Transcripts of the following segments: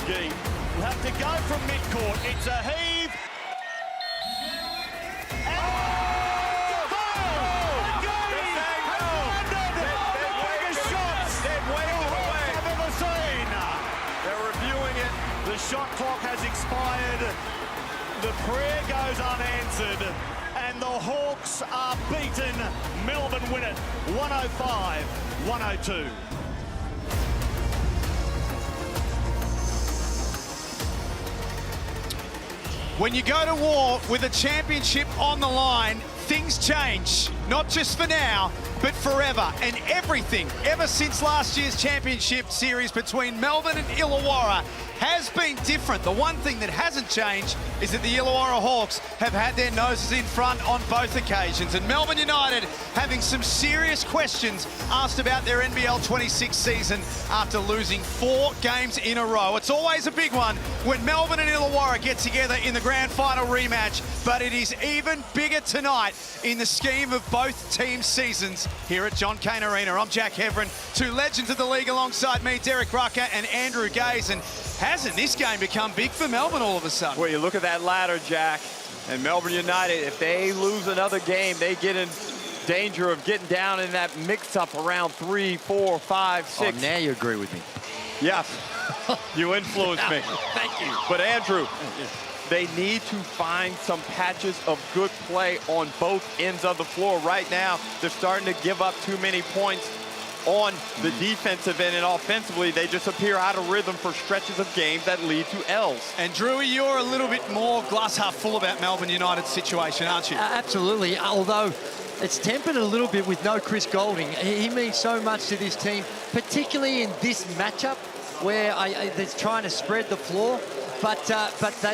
McGee will have to go from midcourt. It's a heave. The shot clock has expired. The prayer goes unanswered. And the Hawks are beaten. Melbourne win it 105-102. When you go to war with a championship on the line, things change. Not just for now, but forever. And everything, ever since last year's championship series between Melbourne and Illawarra, has been different. The one thing that hasn't changed is that the Illawarra Hawks have had their noses in front on both occasions. And Melbourne United having some serious questions asked about their NBL26 season after losing 4 games in a row. It's always a big one when Melbourne and Illawarra get together in the grand final rematch, but it is even bigger tonight in the scheme of both teams' seasons here at John Cain Arena. I'm Jack Heverin, 2 legends of the league alongside me, Derek Rucker and Andrew Gaze. And hasn't this game become big for Melbourne all of a sudden? Well, you look at that ladder, Jack, and Melbourne United, if they lose another game, they get in danger of getting down in that mix-up around 3, 4, 5, 6. Oh, now you agree with me. Yes, you influenced me. Thank you. But Andrew, they need to find some patches of good play on both ends of the floor. Right now, they're starting to give up too many points on the defensive end, and offensively, they just appear out of rhythm for stretches of games that lead to L's. And Drewy, you're a little bit more glass half full about Melbourne United's situation, aren't you? Absolutely, although it's tempered a little bit with no Chris Goulding. He means so much to this team, particularly in this matchup where they're trying to spread the floor. But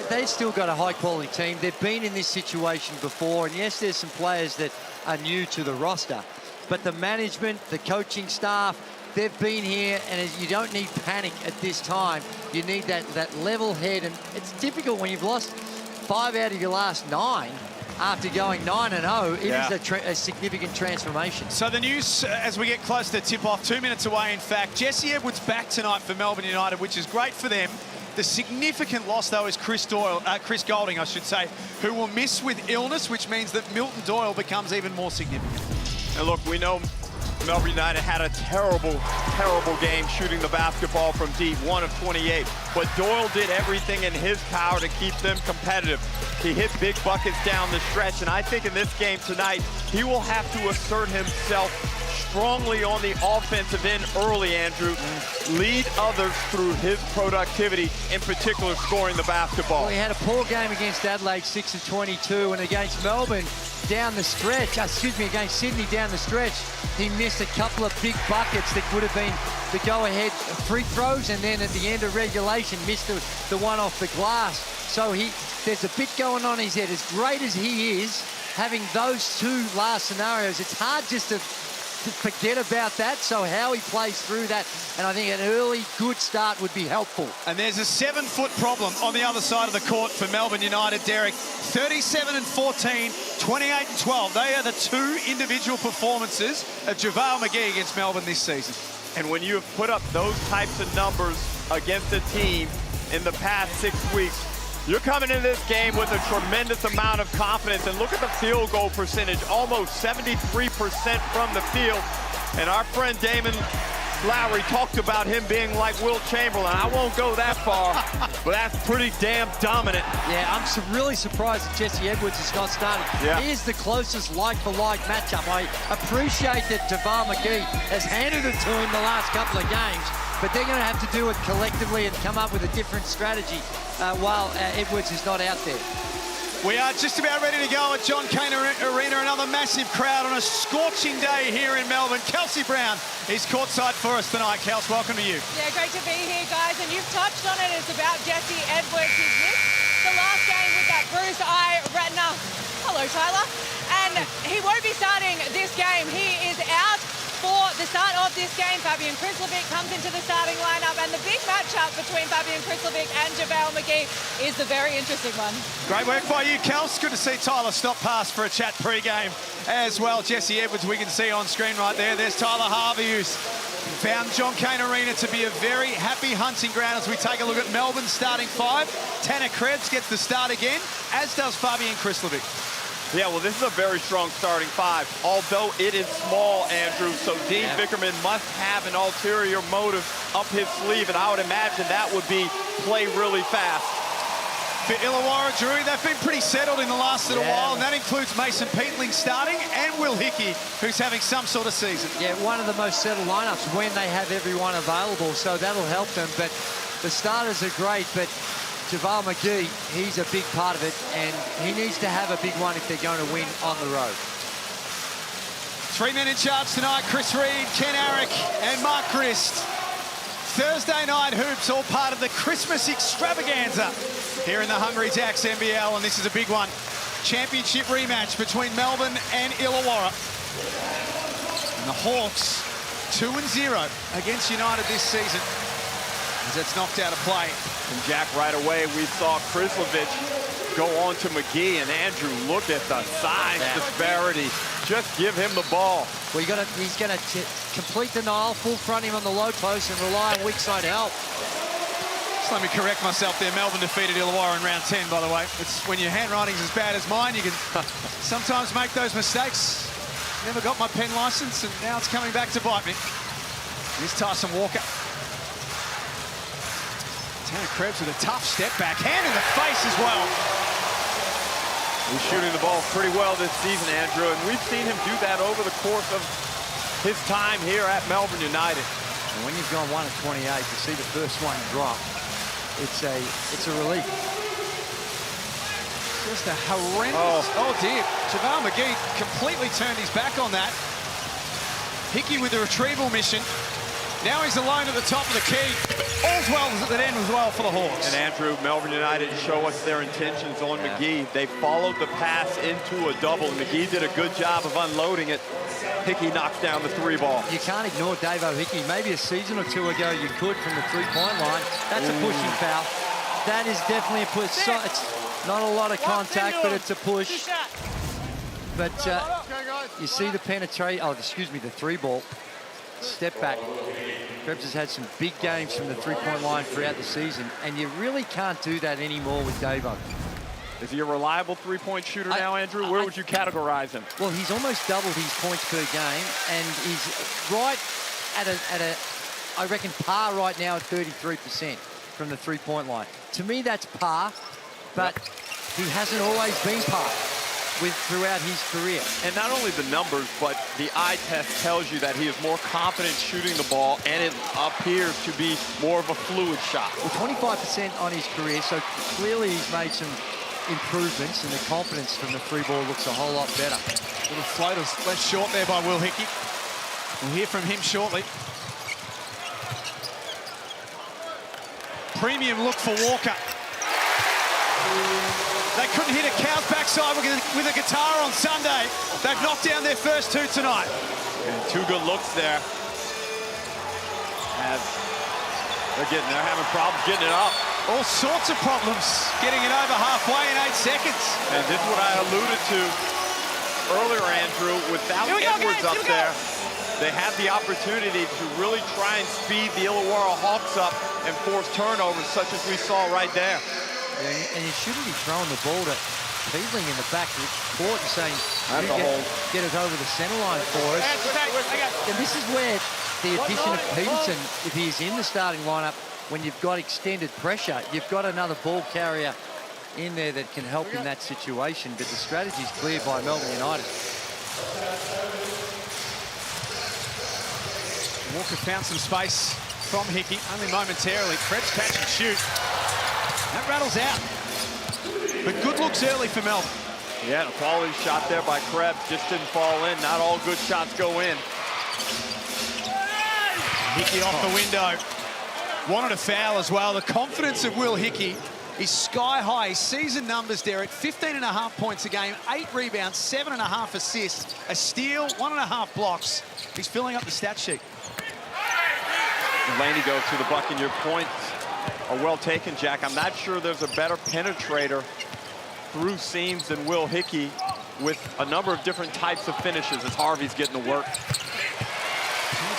they've still got a high-quality team. They've been in this situation before, and yes, there's some players that are new to the roster. But the management, the coaching staff, they've been here, and you don't need panic at this time. You need that level head, and it's difficult when you've lost 5 out of your last 9 after going 9-0. It is a significant transformation. So the news, as we get close to tip-off, 2 minutes away, in fact, Jesse Edwards back tonight for Melbourne United, which is great for them. The significant loss, though, is Chris Goulding, I should say, who will miss with illness, which means that Milton Doyle becomes even more significant. And look, we know Melbourne United had a terrible, terrible game shooting the basketball from deep, 1 of 28. But Doyle did everything in his power to keep them competitive. He hit big buckets down the stretch, and I think in this game tonight, he will have to assert himself strongly on the offensive end early, Andrew. Lead others through his productivity, in particular scoring the basketball. Well, he had a poor game against Adelaide, 6 of 22, and against Melbourne down the stretch, against Sydney down the stretch, he missed a couple of big buckets that would have been the go-ahead free throws, and then at the end of regulation missed the one off the glass. So there's a bit going on in his head. As great as he is, having those 2 last scenarios, it's hard just to forget about that. So how he plays through that, and I think an early good start would be helpful. And there's a 7-foot problem on the other side of the court for Melbourne United, Derek. 37-14, 28-12. They are the 2 individual performances of JaVale McGee against Melbourne this season. And when you have put up those types of numbers against a team in the past 6 weeks, you're coming into this game with a tremendous amount of confidence. And look at the field goal percentage, almost 73% from the field. And our friend Damon Lowry talked about him being like Will Chamberlain. I won't go that far, but that's pretty damn dominant. Yeah, I'm really surprised that Jesse Edwards is not starting. Yeah. He is the closest like-for-like matchup. I appreciate that JaVale McGee has handed it to him the last couple of games, but they're going to have to do it collectively and come up with a different strategy while Edwards is not out there. We are just about ready to go at John Cain Arena. Another massive crowd on a scorching day here in Melbourne. Kelsey Brown is courtside for us tonight. Kels, welcome to you. Yeah, great to be here, guys. And you've touched on it. It's about Jesse Edwards. He's missed the last game with that bruised eye retina. Hello, Tyler. And he won't be starting this game. He is out for the start of this game. Fabian Krislovic comes into the starting lineup, and the big matchup between Fabian Krislovic and JaVale McGee is the very interesting one. Great work by you, Kels. Good to see Tyler stop past for a chat pre-game as well. Jesse Edwards, we can see on screen right there. There's Tyler Harvey, who's Found John Cain Arena to be a very happy hunting ground as we take a look at Melbourne's starting five. Tanner Krebs gets the start again, as does Fabian Krislovic. Yeah, well, this is a very strong starting five, although it is small, Andrew, so Dean Vickerman must have an ulterior motive up his sleeve, and I would imagine that would be play really fast. For Illawarra, Drew, they've been pretty settled in the last little while, and that includes Mason Peatling starting and Will Hickey, who's having some sort of season. Yeah, one of the most settled lineups when they have everyone available, so that'll help them. But the starters are great, but JaVale McGee, he's a big part of it, and he needs to have a big one if they're going to win on the road. 3 men in charge tonight: Chris Reed, Ken Arick, and Mark Grist. Thursday night hoops, all part of the Christmas extravaganza here in the Hungry Jacks NBL, and this is a big one. Championship rematch between Melbourne and Illawarra. And the Hawks 2-0 against United this season, as it's knocked out of play. And Jack, right away, we saw Krislovic go on to McGee, and Andrew, look at the size disparity. Just give him the ball. Well, he's going to complete denial, full front him on the low post, and rely on weak side help. Just let me correct myself there. Melbourne defeated Illawarra in round 10, by the way. It's when your handwriting's as bad as mine, you can sometimes make those mistakes. Never got my pen license, and now it's coming back to bite me. Here's Tyson Walker. Tanner Krebs with a tough step back. Hand in the face as well. He's shooting the ball pretty well this season, Andrew, and we've seen him do that over the course of his time here at Melbourne United. And when you've gone 1 of 28, to see the first one drop, it's a relief. Just a horrendous... Oh dear. JaVale McGee completely turned his back on that. Hickey with the retrieval mission. Now he's alone at the top of the key. All's well that end as well for the Hawks. And Andrew, Melbourne United show us their intentions on McGee. They followed the pass into a double. McGee did a good job of unloading it. Hickey knocks down the 3 ball. You can't ignore Davo Hickey. Maybe a season or two ago you could from the 3-point line. That's a pushing foul. That is definitely a push. So it's not a lot of contact, but it's a push. But you see the penetration. Oh, excuse me, the 3 ball. Step back. Krebs has had some big games from the 3-point line throughout the season, and you really can't do that anymore with Davo. Is he a reliable 3-point shooter now, Andrew? Where would you categorize him? Well, he's almost doubled his points per game, and he's right at a I reckon, par right now at 33% from the 3-point line. To me, that's par, but he hasn't always been par throughout his career. And not only the numbers, but the eye test tells you that he is more confident shooting the ball, and it appears to be more of a fluid shot. Well, 25% on his career, so clearly he's made some improvements, and the confidence from the 3-ball looks a whole lot better. Little floaters left short there by Will Hickey. We'll hear from him shortly. Premium look for Walker. They couldn't hit a cow's backside with a guitar on Sunday. They've knocked down their first 2 tonight. And 2 good looks there. As they're having problems getting it up. All sorts of problems getting it over halfway in 8 seconds. And this is what I alluded to earlier, Andrew. Without Edwards up there, they have the opportunity to really try and speed the Illawarra Hawks up and force turnovers such as we saw right there. Yeah, and you shouldn't be throwing the ball to Peatling in the back of the court and saying, get it over the center line for us. And this is where the addition of Peterson, if he's in the starting lineup, when you've got extended pressure, you've got another ball carrier in there that can help in that situation. But the strategy's clear by Melbourne United. Walker found some space from Hickey, only momentarily. Krebs catch and shoot. That rattles out. But good looks early for Melbourne. Yeah, a quality shot there by Krebs. Just didn't fall in. Not all good shots go in. Hickey off the window. Wanted a foul as well. The confidence of Will Hickey is sky high. His season numbers there at 15.5 points a game, 8 rebounds, 7.5 assists, a steal, 1.5 blocks. He's filling up the stat sheet. Laney goes to the bucket. Your points are well taken, Jack. I'm not sure there's a better penetrator through seams than Will Hickey with a number of different types of finishes as Harvey's getting to work.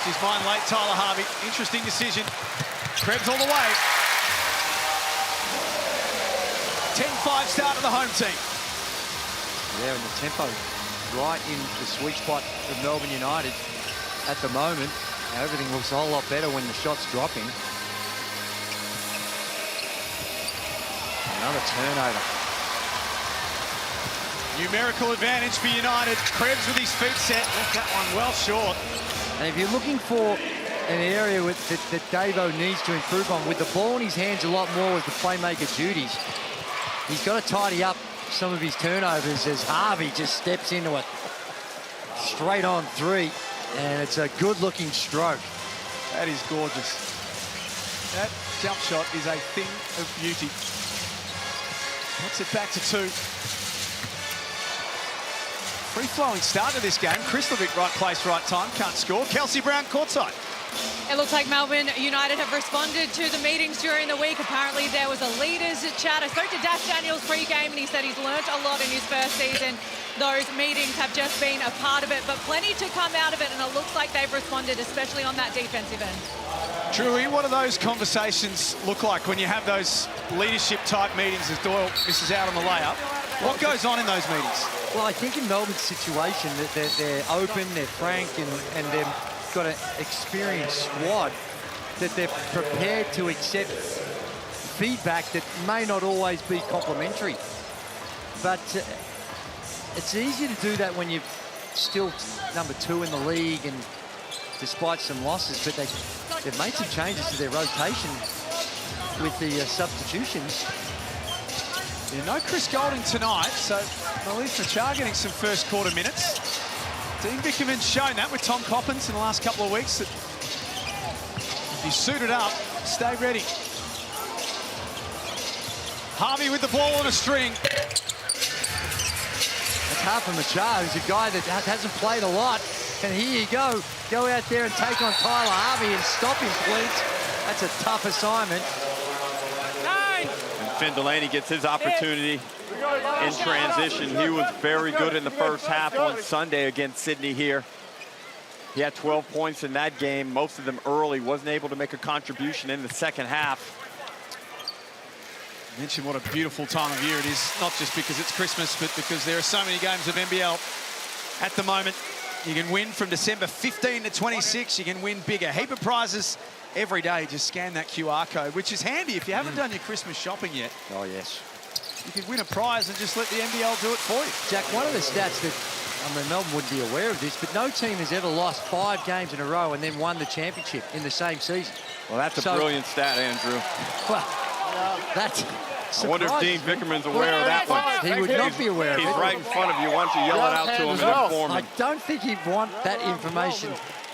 his mind late, Tyler Harvey. Interesting decision. Krebs all the way. 10-5 start of the home team. Yeah, and the tempo right in the sweet spot of Melbourne United at the moment. Everything looks a whole lot better when the shot's dropping. Another turnover. Numerical advantage for United. Krebs with his feet set. Left that one well short. And if you're looking for an area that Davo needs to improve on, with the ball in his hands a lot more with the playmaker duties, he's got to tidy up some of his turnovers as Harvey just steps into a straight-on three. And it's a good-looking stroke. That is gorgeous. That jump shot is a thing of beauty. Puts it back to 2. Free-flowing start to this game. Krislovic, right place, right time. Can't score. Kelsey Brown, courtside. It looks like Melbourne United have responded to the meetings during the week. Apparently there was a leaders chat. I spoke to Dash Daniels pre-game and he said he's learnt a lot in his first season. Those meetings have just been a part of it, but plenty to come out of it, and it looks like they've responded, especially on that defensive end. Drewy, what do those conversations look like when you have those leadership-type meetings as Doyle misses out on the layup? What goes on in those meetings? Well, I think in Melbourne's situation, that they're open, they're frank, and they've got an experienced squad that they're prepared to accept feedback that may not always be complimentary. But it's easy to do that when you're still number 2 in the league and despite some losses, but they've made some changes to their rotation with the substitutions. Yeah, no Chris Goulding tonight, so Melissa Char getting some first quarter minutes. Dean Vickerman's shown that with Tom Coppins in the last couple of weeks, that if you suited up, stay ready. Harvey with the ball on a string. That's hard for Machar, who's a guy that hasn't played a lot. And here you go. Go out there and take on Tyler Harvey and stop him, please. That's a tough assignment. And Finn Delaney gets his opportunity in transition. He was very good in the first half on Sunday against Sydney here. He had 12 points in that game, most of them early. Wasn't able to make a contribution in the second half. Mention what a beautiful time of year it is, not just because it's Christmas, but because there are so many games of NBL at the moment. You can win from December 15 to 26. You can win bigger. Heap of prizes every day. Just scan that QR code, which is handy if you haven't done your Christmas shopping yet. Oh, yes. You can win a prize and just let the NBL do it for you. Jack, one of the stats that, I mean, Melbourne wouldn't be aware of this, but no team has ever lost 5 games in a row and then won the championship in the same season. Well, that's a brilliant stat, Andrew. Well, that's... I wonder if Dean Vickerman's aware of that one. He would not be aware of it. He's right in front of you. Why don't you yell it out to him and inform him? I don't think he'd want that information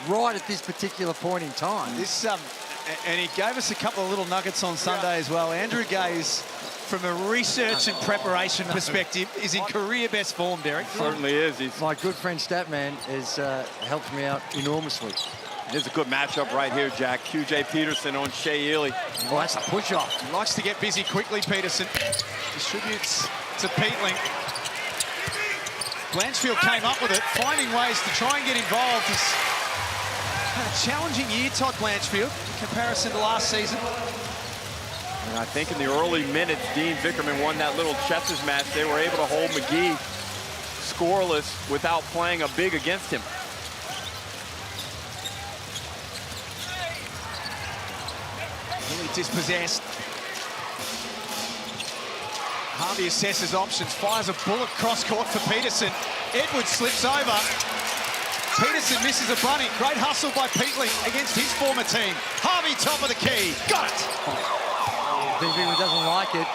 right at this particular point in time. This, and he gave us a couple of little nuggets on Sunday as well. Andrew Gaze, from a research and preparation perspective, is in career best form, Derek. Certainly is. My good friend Statman has helped me out enormously. There's a good matchup right here, Jack. QJ Peterson on Shea Ely. Oh, that's a push-off. He likes to get busy quickly, Peterson. Distributes to Peatling. Blanchfield came up with it, finding ways to try and get involved. He's had a challenging year, Todd Blanchfield, in comparison to last season. And I think in the early minutes, Dean Vickerman won that little chesses match. They were able to hold McGee scoreless without playing a big against him. Really dispossessed. Harvey assesses options, fires a bullet cross court for Peterson. Edwards slips over. Peterson misses a bunny. Great hustle by Peatling against his former team. Harvey, top of the key. Got it. Vickerman doesn't like it.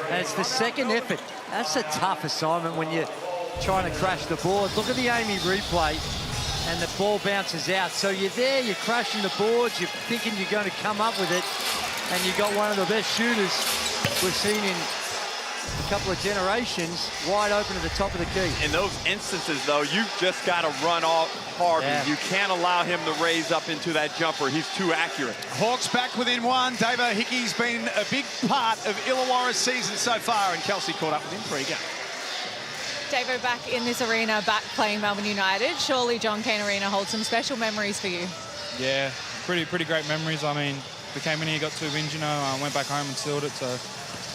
And it's the second effort. That's a tough assignment when you're trying to crash the board. Look at the Amy replay. And the ball bounces out. So you're there, you're crashing the boards, you're thinking you're going to come up with it, and you got one of the best shooters we've seen in a couple of generations, wide open at the top of the key. In those instances, though, you've just got to run off Harvey. Yeah. You can't allow him to raise up into that jumper. He's too accurate. Hawks back within one. Davo Hickey's been a big part of Illawarra's season so far, and Kelsey caught up with him pre-game. Davo back in this arena, back playing Melbourne United. Surely John Cain Arena holds some special memories for you. Yeah, pretty great memories. I mean, we came in here, got 2 wins, you know, went back home and sealed it. So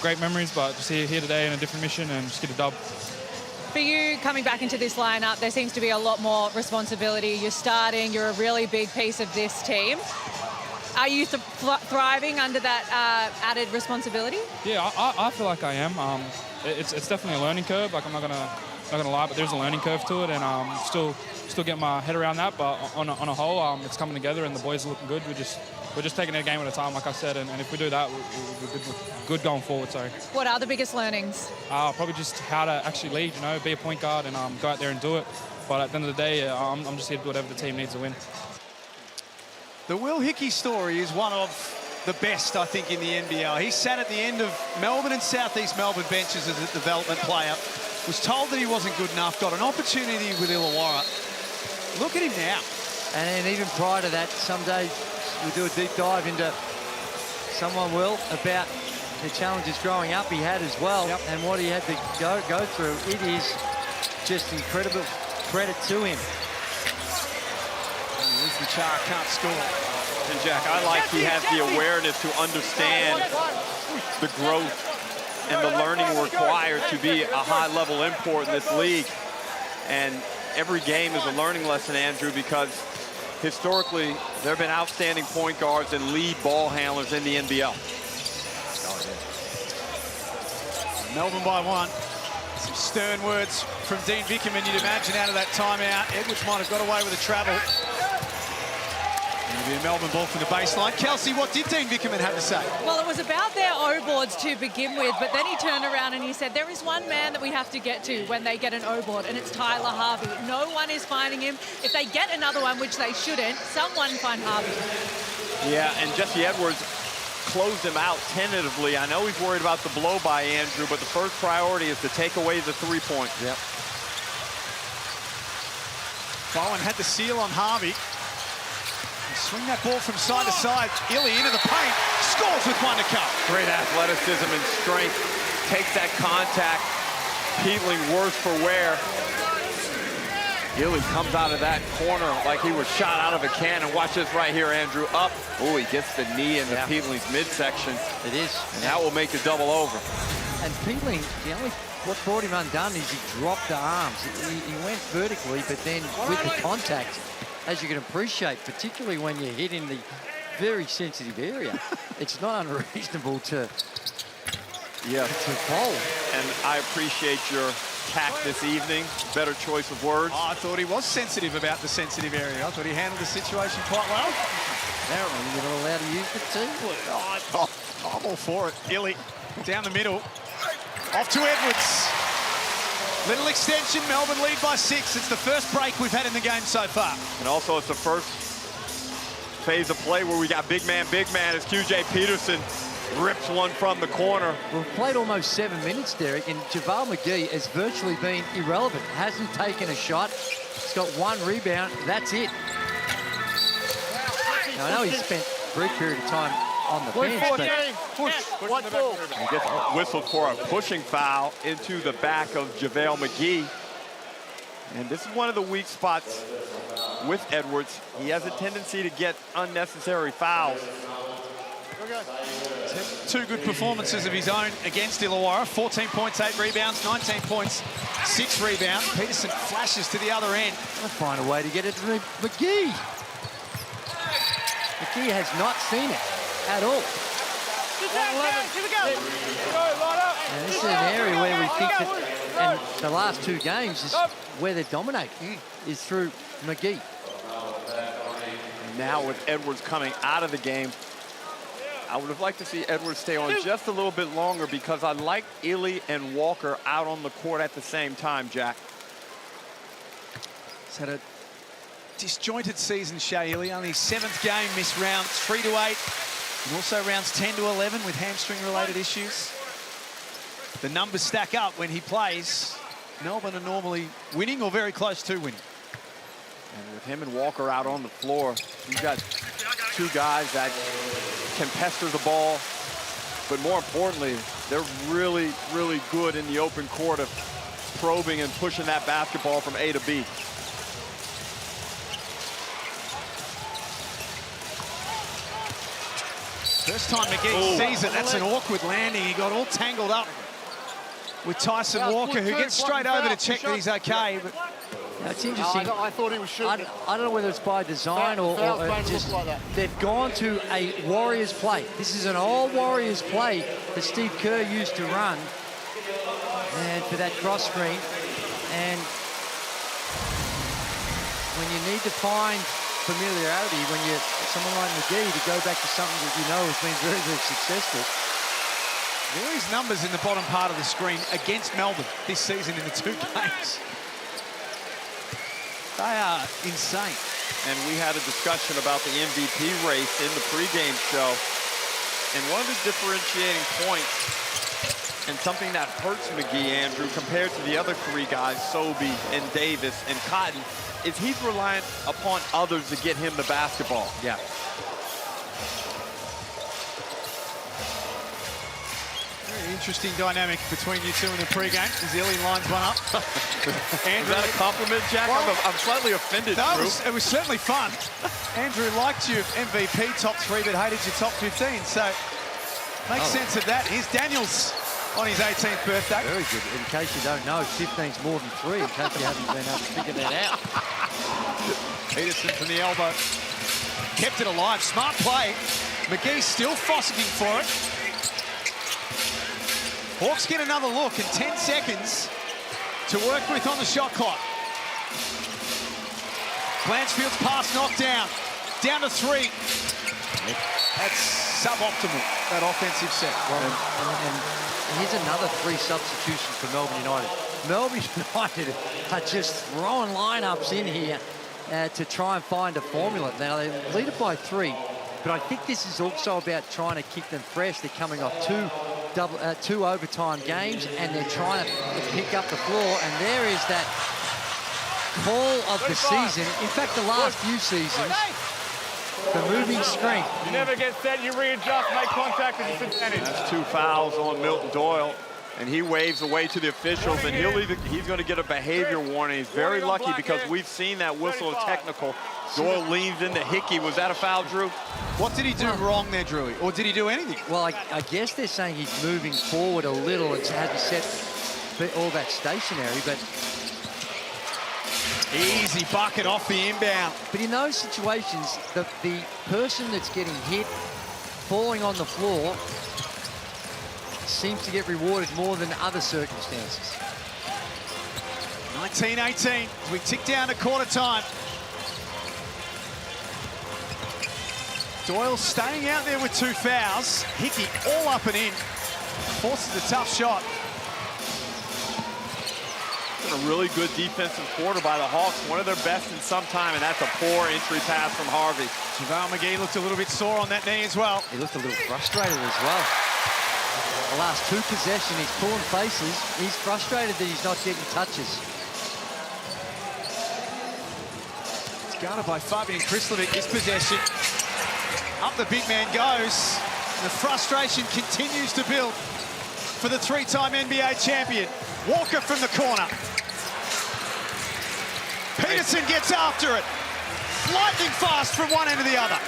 great memories, but just here today in a different mission and just get a dub. For you, coming back into this lineup, there seems to be a lot more responsibility. You're starting, you're a really big piece of this team. Are you thriving under that added responsibility? Yeah, I feel like I am. It's definitely a learning curve. Like, I'm not gonna lie, but there's a learning curve to it, and still getting my head around that. But on a whole, it's coming together, and the boys are looking good. We're just taking it a game at a time, like I said, and if we do that, we're good going forward. Sorry. What are the biggest learnings? Probably just how to actually lead. You know, be a point guard and go out there and do it. But at the end of the day, I'm just here to do whatever the team needs to win. The Will Hickey story is one of the best, I think, in the NBL. He sat at the end of Melbourne and Southeast Melbourne benches as a development player, was told that he wasn't good enough, got an opportunity with Illawarra. Look at him now. And even prior to that, some days we do a deep dive into someone, Will, about the challenges growing up he had as well, and what he had to go through. It is just incredible credit to him. The Char can't score. And Jack, I like he has the awareness to understand the growth and the learning required to be a high-level import in this league. And every game is a learning lesson, Andrew, because historically there have been outstanding point guards and lead ball handlers in the NBL. Melbourne by 1. Some stern words from Dean Vickerman, you'd imagine, out of that timeout. Edwards might have got away with a travel. It'll be a Melbourne ball from the baseline. Kelsey, what did Dean Vickerman have to say? Well, it was about their O-boards to begin with, but then he turned around and he said, there is one man that we have to get to when they get an O-board, and it's Tyler Harvey. No one is finding him. If they get another one, which they shouldn't, someone find Harvey. Yeah, and Jesse Edwards closed him out tentatively. I know he's worried about the blow by Andrew, but the first priority is to take away the 3-point. Yep. Bowen had the seal on Harvey. Swing that ball from side to side. Illy into the paint. Scores with 1 to come. Great athleticism and strength. Takes that contact. Peatling worse for wear. Illy comes out of that corner like he was shot out of a cannon. Watch this right here, Andrew. Up. Oh, he gets the knee in the Peatling's midsection. It is. And that will make the double over. And Peatling, what brought him undone is he dropped the arms. He went vertically, but then with the contact, as you can appreciate, particularly when you're hit in the very sensitive area, it's not unreasonable to foul. And I appreciate your tact this evening. Better choice of words. Oh, I thought he was sensitive about the sensitive area. I thought he handled the situation quite well. Apparently, you're not allowed to use the too. I'm all for it. Illy down the middle. Off to Edwards. Little extension, Melbourne lead by 6. It's the first break we've had in the game so far. And also it's the first phase of play where we got big man as QJ Peterson rips one from the corner. We've played almost 7 minutes, Derek, and JaVale McGee has virtually been irrelevant. Hasn't taken a shot. He's got 1 rebound. That's it. Now, I know he's spent a brief period of time on the bench, but He gets whistled for a pushing foul into the back of JaVale McGee. And this is one of the weak spots with Edwards. He has a tendency to get unnecessary fouls. 2 good performances of his own against Illawarra. 14 points, 8 rebounds, 19 points, 6 rebounds. Peterson flashes to the other end. I'll find a way to get it to McGee. McGee has not seen it at all. Here we go. And this is an area where we think that, and the last 2 games is where they're dominating, is through McGee. Now with Edwards coming out of the game, I would have liked to see Edwards stay on just a little bit longer because I like Illy and Walker out on the court at the same time, Jack. He's had a disjointed season, Shea Illy. Only his 7th game, missed rounds 3 to 8. And also rounds 10 to 11 with hamstring-related issues. The numbers stack up when he plays. Melbourne are normally winning or very close to winning. And with him and Walker out on the floor, you've got 2 guys that can pester the ball. But more importantly, they're really, really good in the open court of probing and pushing that basketball from A to B. First time McGee sees it, that's an awkward landing. He got all tangled up with Tyson Walker, who gets straight over to check that he's okay. But That's interesting. I thought he was shooting. I don't know whether it's by design or just they've gone to a Warriors play. This is an old Warriors play that Steve Kerr used to run, and for that cross screen. And when you need to find familiarity, when you're someone like McGee, to go back to something that you know has been very, very successful. there is numbers in the bottom part of the screen against Melbourne this season in the 2 games. They are insane. And we had a discussion about the MVP race in the pregame show. And one of the differentiating points, and something that hurts McGee, Andrew, compared to the other 3 guys, Sobey and Davis and Cotton, is he's reliant upon others to get him the basketball. Yeah. Very interesting dynamic between you two in the pregame. Zilly lines one up. Is that a compliment, Jack? Well, I'm slightly offended, no, Drew. it was certainly fun. Andrew liked your MVP top 3, but hated your top 15. So makes sense of that. Here's Daniels on his 18th birthday. Very good. In case you don't know, 15's more than 3, in case you haven't been able to figure that out. Peterson from the elbow. Kept it alive. Smart play. McGee still fossicking for it. Hawks get another look and 10 seconds to work with on the shot clock. Blanchfield's pass knocked down. Down to 3. That's suboptimal, that offensive set. Well, and here's another 3 substitutions for Melbourne United. Melbourne United are just throwing lineups in here to try and find a formula. Now, they lead it by 3, but I think this is also about trying to keep them fresh. They're coming off 2 overtime games, and they're trying to pick up the floor, and there is that call of the season. In fact, the last few seasons, the moving screen. You never get set, you readjust, make contact, and disadvantage. That's 2 fouls on Milton Doyle, and he waves away to the officials, and he's going to get a behavior warning. He's very lucky because we've seen that whistle of technical. Doyle leans into Hickey. Was that a foul, Drew? What did he do wrong there, Drewy? Or did he do anything? Well, I guess they're saying he's moving forward a little and had to set all that stationary, but easy bucket off the inbound. But in those situations, the person that's getting hit, falling on the floor, seems to get rewarded more than other circumstances. 19-18 as we tick down to quarter time. Doyle staying out there with 2 fouls. Hickey all up and in. Forces a tough shot. A really good defensive quarter by the Hawks, one of their best in some time, and that's a poor entry pass from Harvey. JaVale McGee looked a little bit sore on that knee as well. He looked a little frustrated as well. The last 2 possessions, he's pulling faces. He's frustrated that he's not getting touches. It's guarded by Fabian Krislovic this possession. Up the big man goes. And the frustration continues to build for the 3-time NBA champion. Walker from the corner. Peterson gets after it. Lightning fast from one end to the other.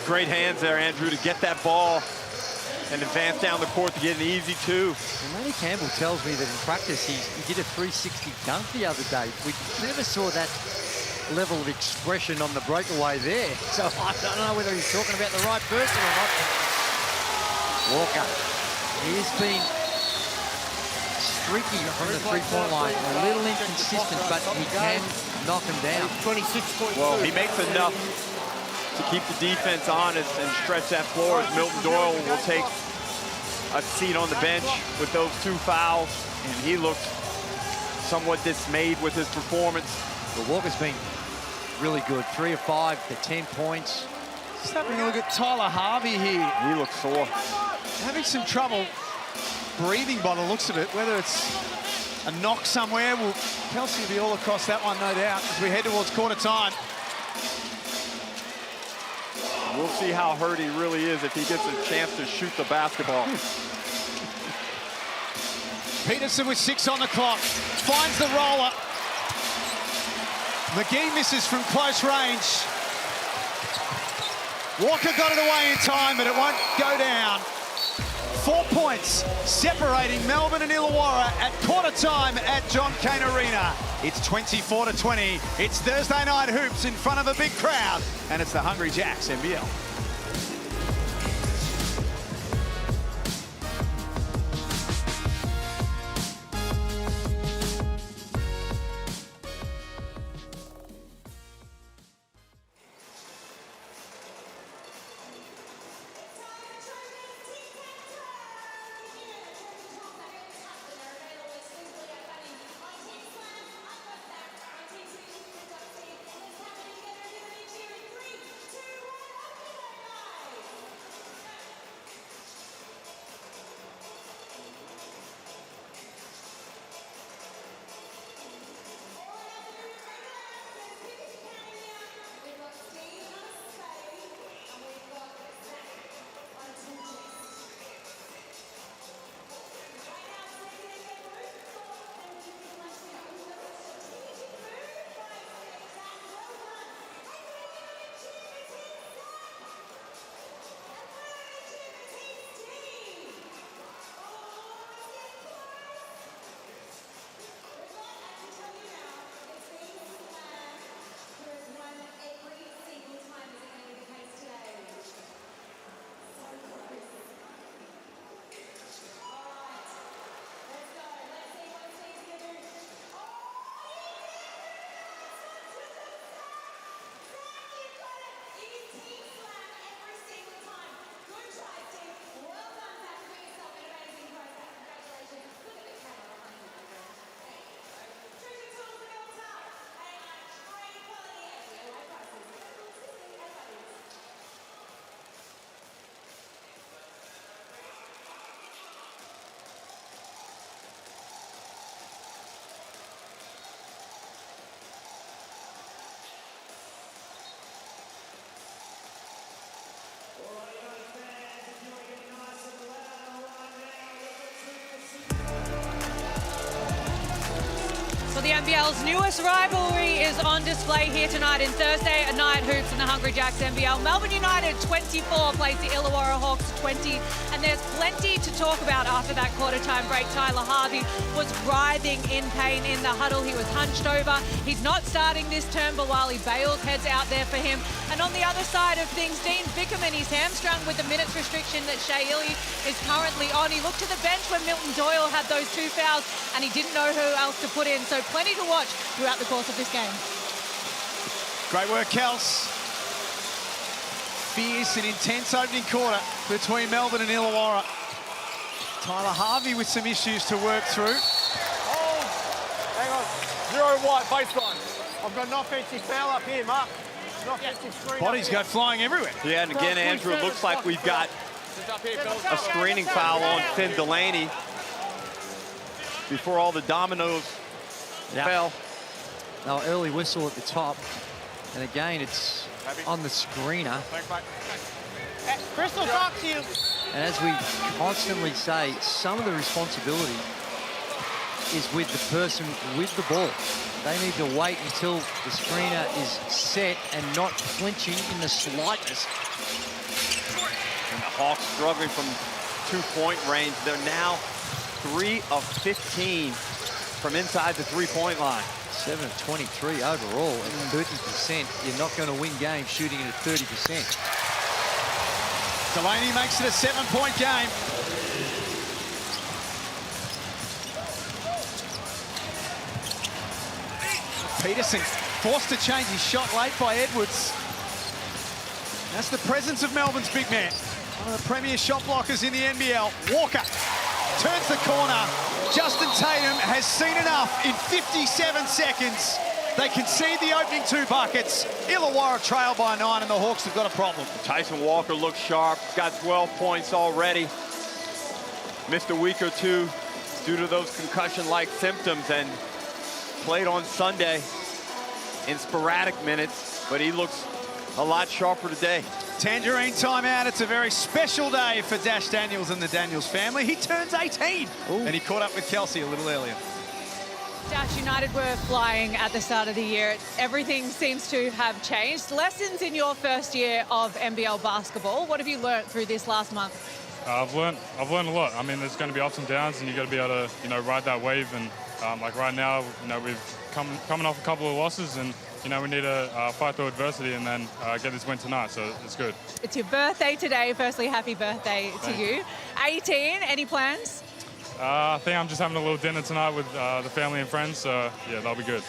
Great hands there, Andrew, to get that ball and advance down the court to get an easy 2. And Matty Campbell tells me that in practice he did a 360 dunk the other day. We never saw that level of expression on the breakaway there. So I don't know whether he's talking about the right person or not. Walker, he's been streaky from the 3-point line. A little inconsistent, but he can knock him down. 26.2. Well, he makes enough to keep the defense honest and stretch that floor as Milton Doyle will take a seat on the bench with those 2 fouls, and he looked somewhat dismayed with his performance. Well, Walker's been really good. 3 of 5 to 10 points. Just having a look at Tyler Harvey here. He looks sore. Having some trouble breathing by the looks of it. Whether it's a knock somewhere, well, Kelsey will be all across that one, no doubt, as we head towards quarter time. We'll see how hurt he really is if he gets a chance to shoot the basketball. Peterson with 6 on the clock. Finds the roller. McGee misses from close range. Walker got it away in time, but it won't go down. 4 points separating Melbourne and Illawarra at quarter time at John Cain Arena. It's 24-20. It's Thursday night hoops in front of a big crowd, and it's the Hungry Jacks NBL. Well, the NBL's newest rivalry is on display here tonight in Thursday Night Hoops in the Hungry Jacks NBL. Melbourne United 24 plays the Illawarra Hawks 20, and there's plenty to talk about after that quarter-time break. Tyler Harvey was writhing in pain in the huddle. He was hunched over. He's not starting this term, but while he bails, heads out there for him. And on the other side of things, Dean Vickerman, he's hamstrung with the minutes restriction that Shea Illy is currently on. He looked to the bench when Milton Doyle had those 2 fouls, and he didn't know who else to put in. So plenty to watch throughout the course of this game. Great work, Kels. Fierce and intense opening quarter between Melbourne and Illawarra. Tyler Harvey with some issues to work through. Oh, hang on. 0 white, baseline. I've got an offensive foul up here, Mark. An offensive screen. Bodies go flying everywhere. Yeah, and again, Andrew, it looks like we've got a screening foul on Finn Delaney before all the dominoes fell. Now, early whistle at the top. And again, it's on the screener. Crystal, talk to you. And as we constantly say, some of the responsibility is with the person with the ball. They need to wait until the screener is set and not flinching in the slightest. And the Hawks struggling from 2-point range. They're now 3 of 15 from inside the 3-point line. 7 of 23 overall at 30%. You're not going to win games shooting it at 30%. Delaney makes it a 7-point game. Peterson forced to change his shot late by Edwards. That's the presence of Melbourne's big man. One of the premier shot blockers in the NBL. Walker turns the corner. Justin Tatum has seen enough in 57 seconds. They concede the opening 2 buckets. Illawarra trail by 9, and the Hawks have got a problem. Tyson Walker looks sharp. He's got 12 points already. Missed a week or 2 due to those concussion-like symptoms, and played on Sunday in sporadic minutes, but he looks a lot sharper today. Tangerine timeout. It's a very special day for Dash Daniels and the Daniels family. He turns 18, and he caught up with Kelsey a little earlier. Dash United were flying at the start of the year. Everything seems to have changed. Lessons in your first year of NBL basketball. What have you learnt through this last month? I've learned a lot. I mean, there's going to be ups and downs, and you got to be able to, ride that wave. And like right now, we've coming off a couple of losses, and we need to fight through adversity and then get this win tonight. So it's good. It's your birthday today. Firstly, happy birthday to you. 18. Any plans? I think I'm just having a little dinner tonight with the family and friends. So yeah, that'll be good.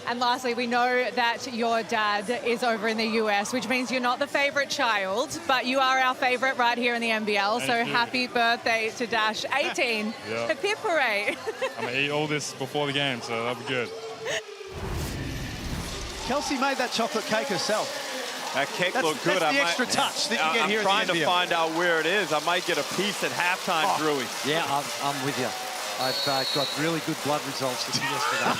And lastly, we know that your dad is over in the US, which means you're not the favourite child, but you are our favourite right here in the NBL. Thank so you. Happy birthday to Dash. 18. Yeah. Hip hooray. I'm going to eat all this before the game, so that'll be good. Kelsey made that chocolate cake herself. That cake looked good. That's the extra touch that you get here in the NBL. I'm trying to find out where it is. I might get a piece at halftime, Drewy. Yeah, I'm with you. I've got really good blood results from yesterday,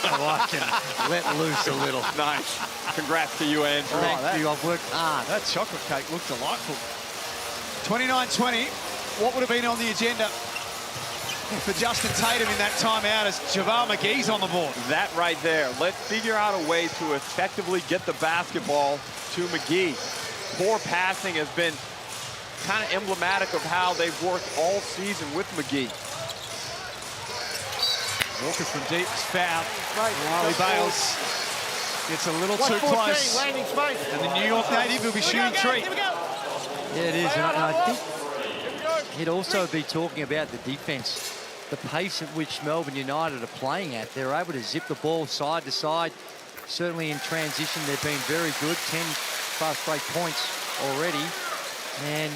so I can let loose a little. Nice. Congrats to you, Andrew. Thank you. I've worked hard. That chocolate cake looked delightful. 29-20. What would have been on the agenda for Justin Tatum in that timeout as JaVale McGee's on the board? That right there. Let's figure out a way to effectively get the basketball to McGee. Poor passing has been kind of emblematic of how they've worked all season with McGee. Walker from deep is fouled. Riley Bales gets a little too close. And the New York native will be shooting three. Yeah, it is. And I think he'd also be talking about the defense, the pace at which Melbourne United are playing at. They're able to zip the ball side to side. Certainly in transition, they've been very good. 10 fast break points already. And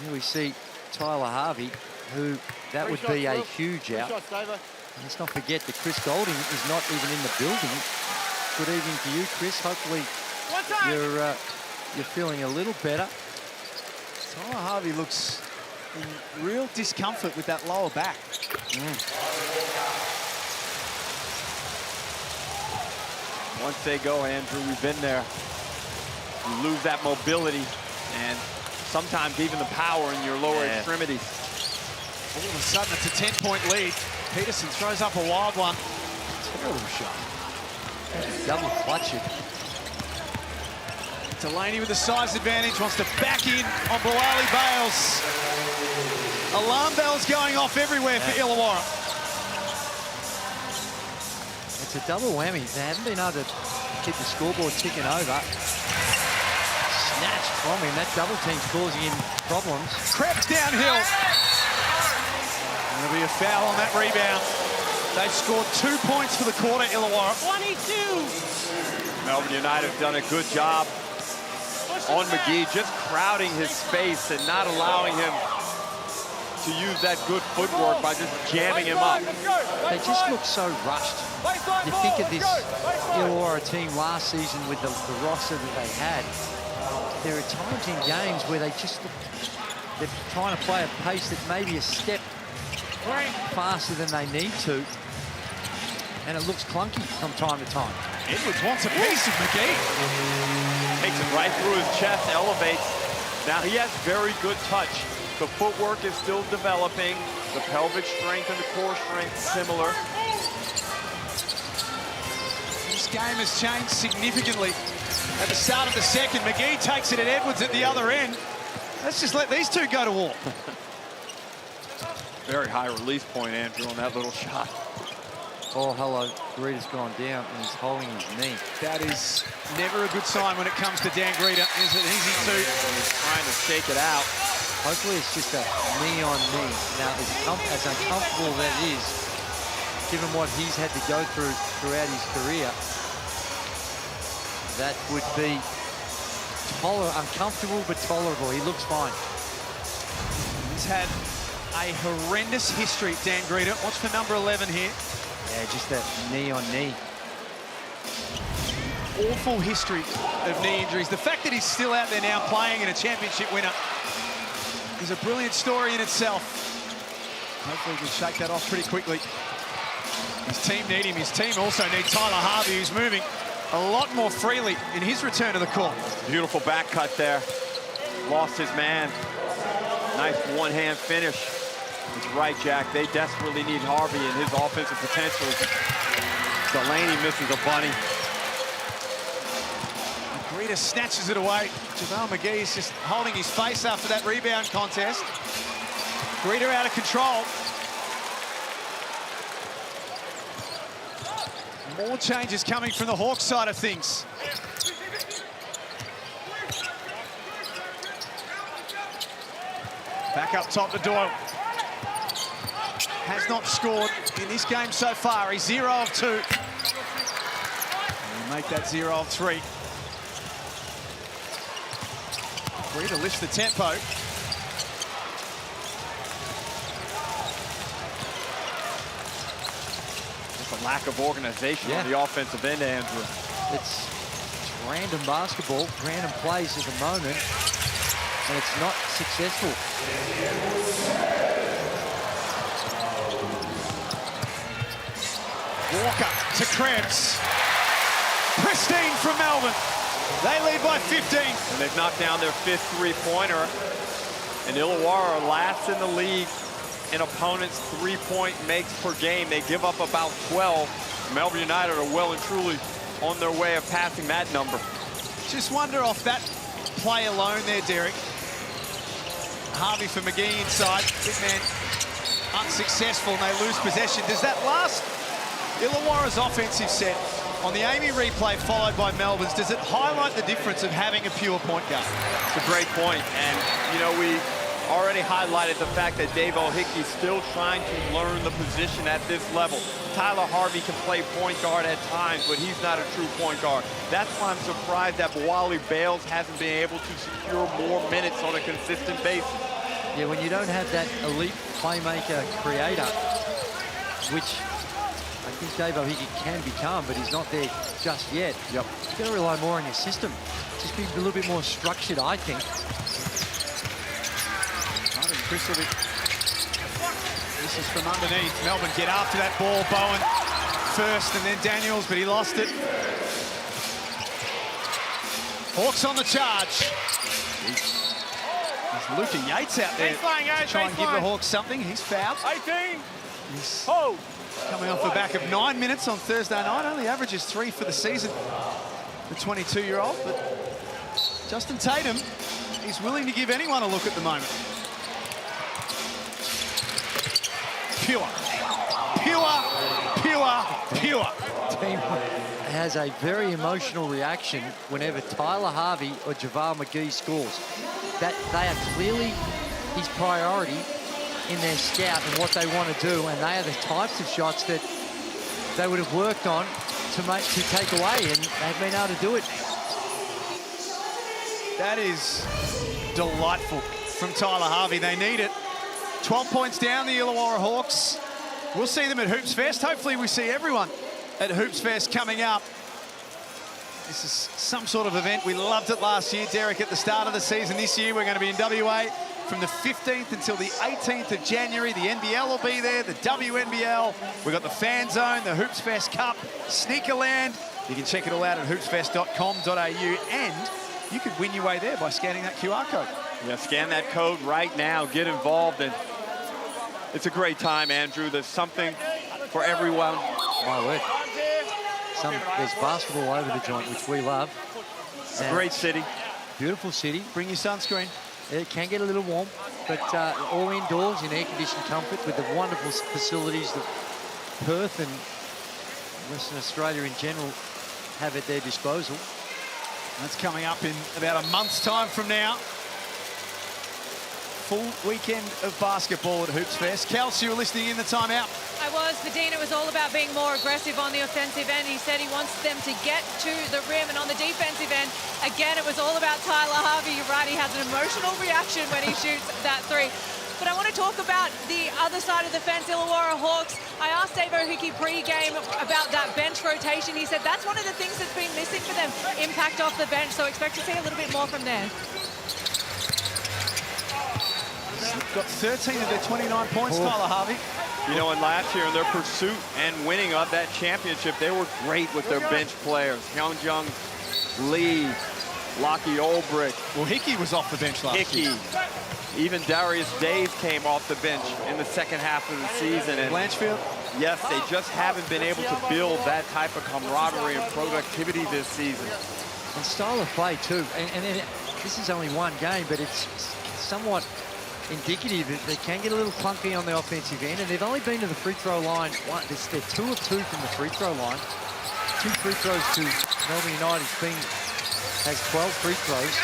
here we see Tyler Harvey, who that would be a huge out. Let's not forget that Chris Golding is not even in the building. Good evening to you, Chris. Hopefully you're feeling a little better. Tyler Harvey looks in real discomfort with that lower back. Once they go, Andrew, we've been there. You lose that mobility and sometimes even the power in your lower extremities. All of a sudden, it's a 10-point lead. Peterson throws up a wild one. Terrible shot. Double clutch it. Delaney with the size advantage wants to back in on Riley Bales. Alarm bells going off everywhere for Illawarra. It's a double whammy. They haven't been able to keep the scoreboard ticking over. Snatched from him. That double team's causing him problems. Krebs downhill. There'll be a foul on that rebound. They've scored 2 points for the quarter, Illawarra. 22. Melbourne United have done a good job on McGee, just crowding his space and not allowing him to use that good footwork by just jamming him up. They just look so rushed. You think of this Illawarra team last season with the roster that they had. There are times in games where they just look, they're trying to play a pace that maybe a step faster than they need to. And it looks clunky from time to time. Edwards wants a piece of McGee. Takes it right through his chest, elevates. Now he has very good touch. The footwork is still developing. The pelvic strength and the core strength similar. This game has changed significantly. At the start of the second, McGee takes it at Edwards at the other end. Let's just let these two go to war. Very high release point, Andrew, on that little shot. Oh, hello. Greeta's gone down and he's holding his knee. That is never a good sign when it comes to Dan Greeta. Is it easy to? He's trying to shake it out. Hopefully it's just a knee on knee. Now, as uncomfortable that is, given what he's had to go through throughout his career, that would be uncomfortable but tolerable. He looks fine. He's had a horrendous history, Dan Greeta. Watch for number 11 here. Yeah, just that knee on knee. Awful history of knee injuries. The fact that he's still out there now playing in a championship winner is a brilliant story in itself. Hopefully he can shake that off pretty quickly. His team need him. His team also need Tyler Harvey, who's moving a lot more freely in his return to the court. Beautiful back cut there. Lost his man. Nice one-hand finish. It's right, Jack. They desperately need Harvey and his offensive potential. Delaney misses a bunny. Greta snatches it away. JaVale McGee is just holding his face after that rebound contest. Greta out of control. More changes coming from the Hawks side of things. Back up top to Doyle. Has not scored in this game so far. He's 0 of 2. And make that 0 of 3. Greta lifts the tempo. Just a lack of organization on the offensive end, Andrew. It's random basketball, random plays at the moment, and it's not successful. Walker to Krebs. Pristine from Melbourne. They lead by 15. And they've knocked down their 5th three-pointer. And Illawarra are last in the league in opponents' three-point makes per game. They give up about 12. Melbourne United are well and truly on their way of passing that number. Just wonder off that play alone there, Derek. Harvey for McGee inside. Big man unsuccessful and they lose possession. Does that last Illawarra's offensive set on the Amy replay followed by Melbourne's, does it highlight the difference of having a pure point guard? It's a great point. And, you know, we already highlighted the fact that Dave O'Hickey's still trying to learn the position at this level. Tyler Harvey can play point guard at times, but he's not a true point guard. That's why I'm surprised that Wally Bales hasn't been able to secure more minutes on a consistent basis. Yeah, when you don't have that elite playmaker creator, which I think Dave O'Hickey can become, but he's not there just yet. Yep. You've got to rely more on your system. Just be a little bit more structured, I think. This is from underneath. Melbourne get after that ball. Bowen first and then Daniels, but he lost it. Hawks on the charge. There's Luca Yates out there to try and give the Hawks something. He's fouled. 18. He's coming off the back of 9 minutes on Thursday night. Only averages 3 for the season, the 22-year-old. But Justin Tatum, he's willing to give anyone a look at the moment. Pure. Team has a very emotional reaction whenever Tyler Harvey or JaVale McGee scores. That they are clearly his priority in their scout and what they want to do, and they are the types of shots that they would have worked on to take away, and they've been able to do it. That is delightful from Tyler Harvey. They need it. 12 points down, the Illawarra Hawks. We'll see them at Hoops Fest. Hopefully we see everyone at Hoops Fest coming up. This is some sort of event. We loved it last year, Derek, at the start of the season. This year we're going to be in WA from the 15th until the 18th of January. The NBL will be there, the WNBL. We've got the Fan Zone, the Hoops Fest Cup, Sneakerland. You can check it all out at hoopsfest.com.au, and you could win your way there by scanning that QR code. Yeah, scan that code right now, get involved, and it's a great time, Andrew. There's something for everyone. My word. There's basketball all over the joint, which we love. It's a great city. Beautiful city. Bring your sunscreen. It can get a little warm, but all indoors in air-conditioned comfort with the wonderful facilities that Perth and Western Australia in general have at their disposal. That's coming up in about a month's time from now. Full weekend of basketball at Hoops Fest. Kelsey, you were listening in the timeout. I was. For Dean, it was all about being more aggressive on the offensive end. He said he wants them to get to the rim. And on the defensive end, again, it was all about Tyler Harvey. You're right, he has an emotional reaction when he shoots that three. But I want to talk about the other side of the fence, Illawarra Hawks. I asked Dave O'Hickey pre-game about that bench rotation. He said that's one of the things that's been missing for them, impact off the bench. So expect to see a little bit more from there. Got 13 of their 29 points, Tyler Harvey. You know, and last year in their pursuit and winning of that championship, they were great with their bench players. Hyunjung Lee, Lockie Ulbrich. Well, Hickey was off the bench last year. Even Darius Days came off the bench in the second half of the season. And Blanchfield? yes, they just haven't been able to build that type of camaraderie and productivity this season. And style of play too. And this is only one game, but it's somewhat indicative that they can get a little clunky on the offensive end, and they've only been to the free throw line. They're 2 of 2 from the free throw line. 2 free throws to Melbourne United. Has 12 free throws.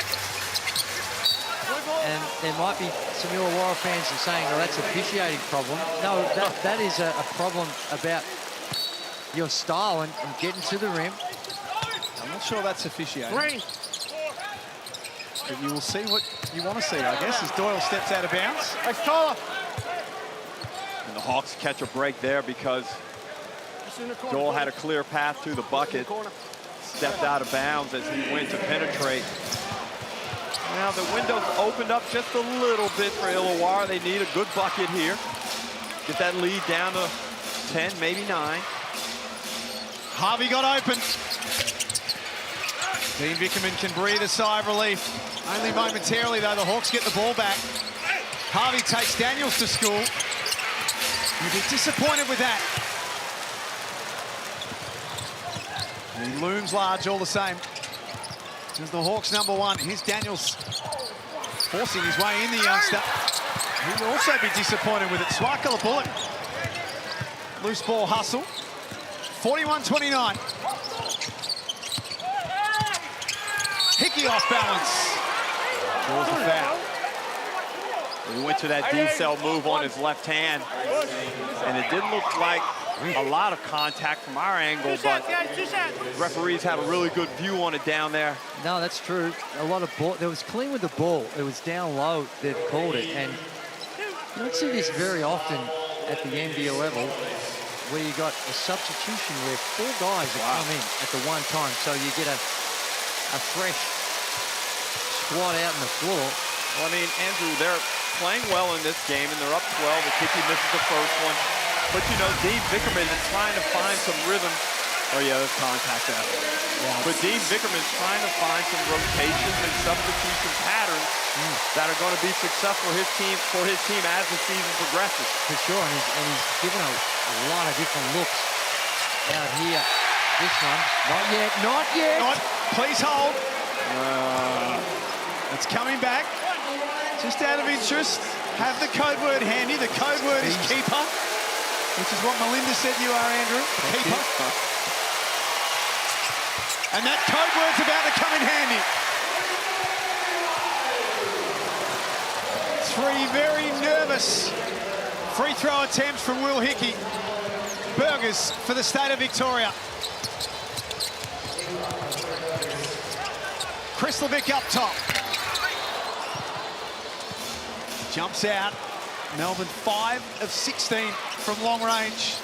And there might be some Illawarra fans are saying, "Oh, that's a officiating problem." No, that is a problem about your style and getting to the rim. I'm not sure that's officiating. But you will see what you want to see, I guess, as Doyle steps out of bounds. And the Hawks catch a break there because Doyle had a clear path to the bucket, stepped out of bounds as he went to penetrate. Now the window's opened up just a little bit for Illawarra. They need a good bucket here. Get that lead down to 10, maybe 9. Harvey got open. Dean Vickerman can breathe a sigh of relief. Only momentarily, though. The Hawks get the ball back. Harvey takes Daniels to school. You'd be disappointed with that. He looms large all the same. This is the Hawks' #1. Here's Daniels forcing his way in, the youngster. He'll also be disappointed with it. Swakala bullet. Loose ball hustle. 41-29. Hickey off balance. Draws the foul. He went to that D-cell move on his left hand, and it didn't look like a lot of contact from our angle, but referees had a really good view on it down there. No, that's true. A lot of ball. It was clean with the ball. It was down low. They've called it, and you don't see this very often at the NBL level, where you got a substitution where 4 guys have come in at the one time, so you get a fresh squad out on the floor. Well, I mean, Andrew, they're playing well in this game, and they're up 12. The Hickey misses the first one. But, you know, Dean Vickerman is trying to find some rhythm. Oh, yeah, there's contact there. Yeah. But Dean Vickerman's trying to find some rotations and substitution patterns that are going to be successful for his team as the season progresses. For sure, and he's given a lot of different looks out here. This one, not yet, not yet. Please hold. It's coming back. Just out of interest, have the code word handy. The code word is keeper, which is what Melinda said you are, Andrew. Keeper. And that code word's about to come in handy. 3 very nervous free throw attempts from Will Hickey. Burgers for the state of Victoria. Krislovic up top. Jumps out. Melbourne 5 of 16 from long range.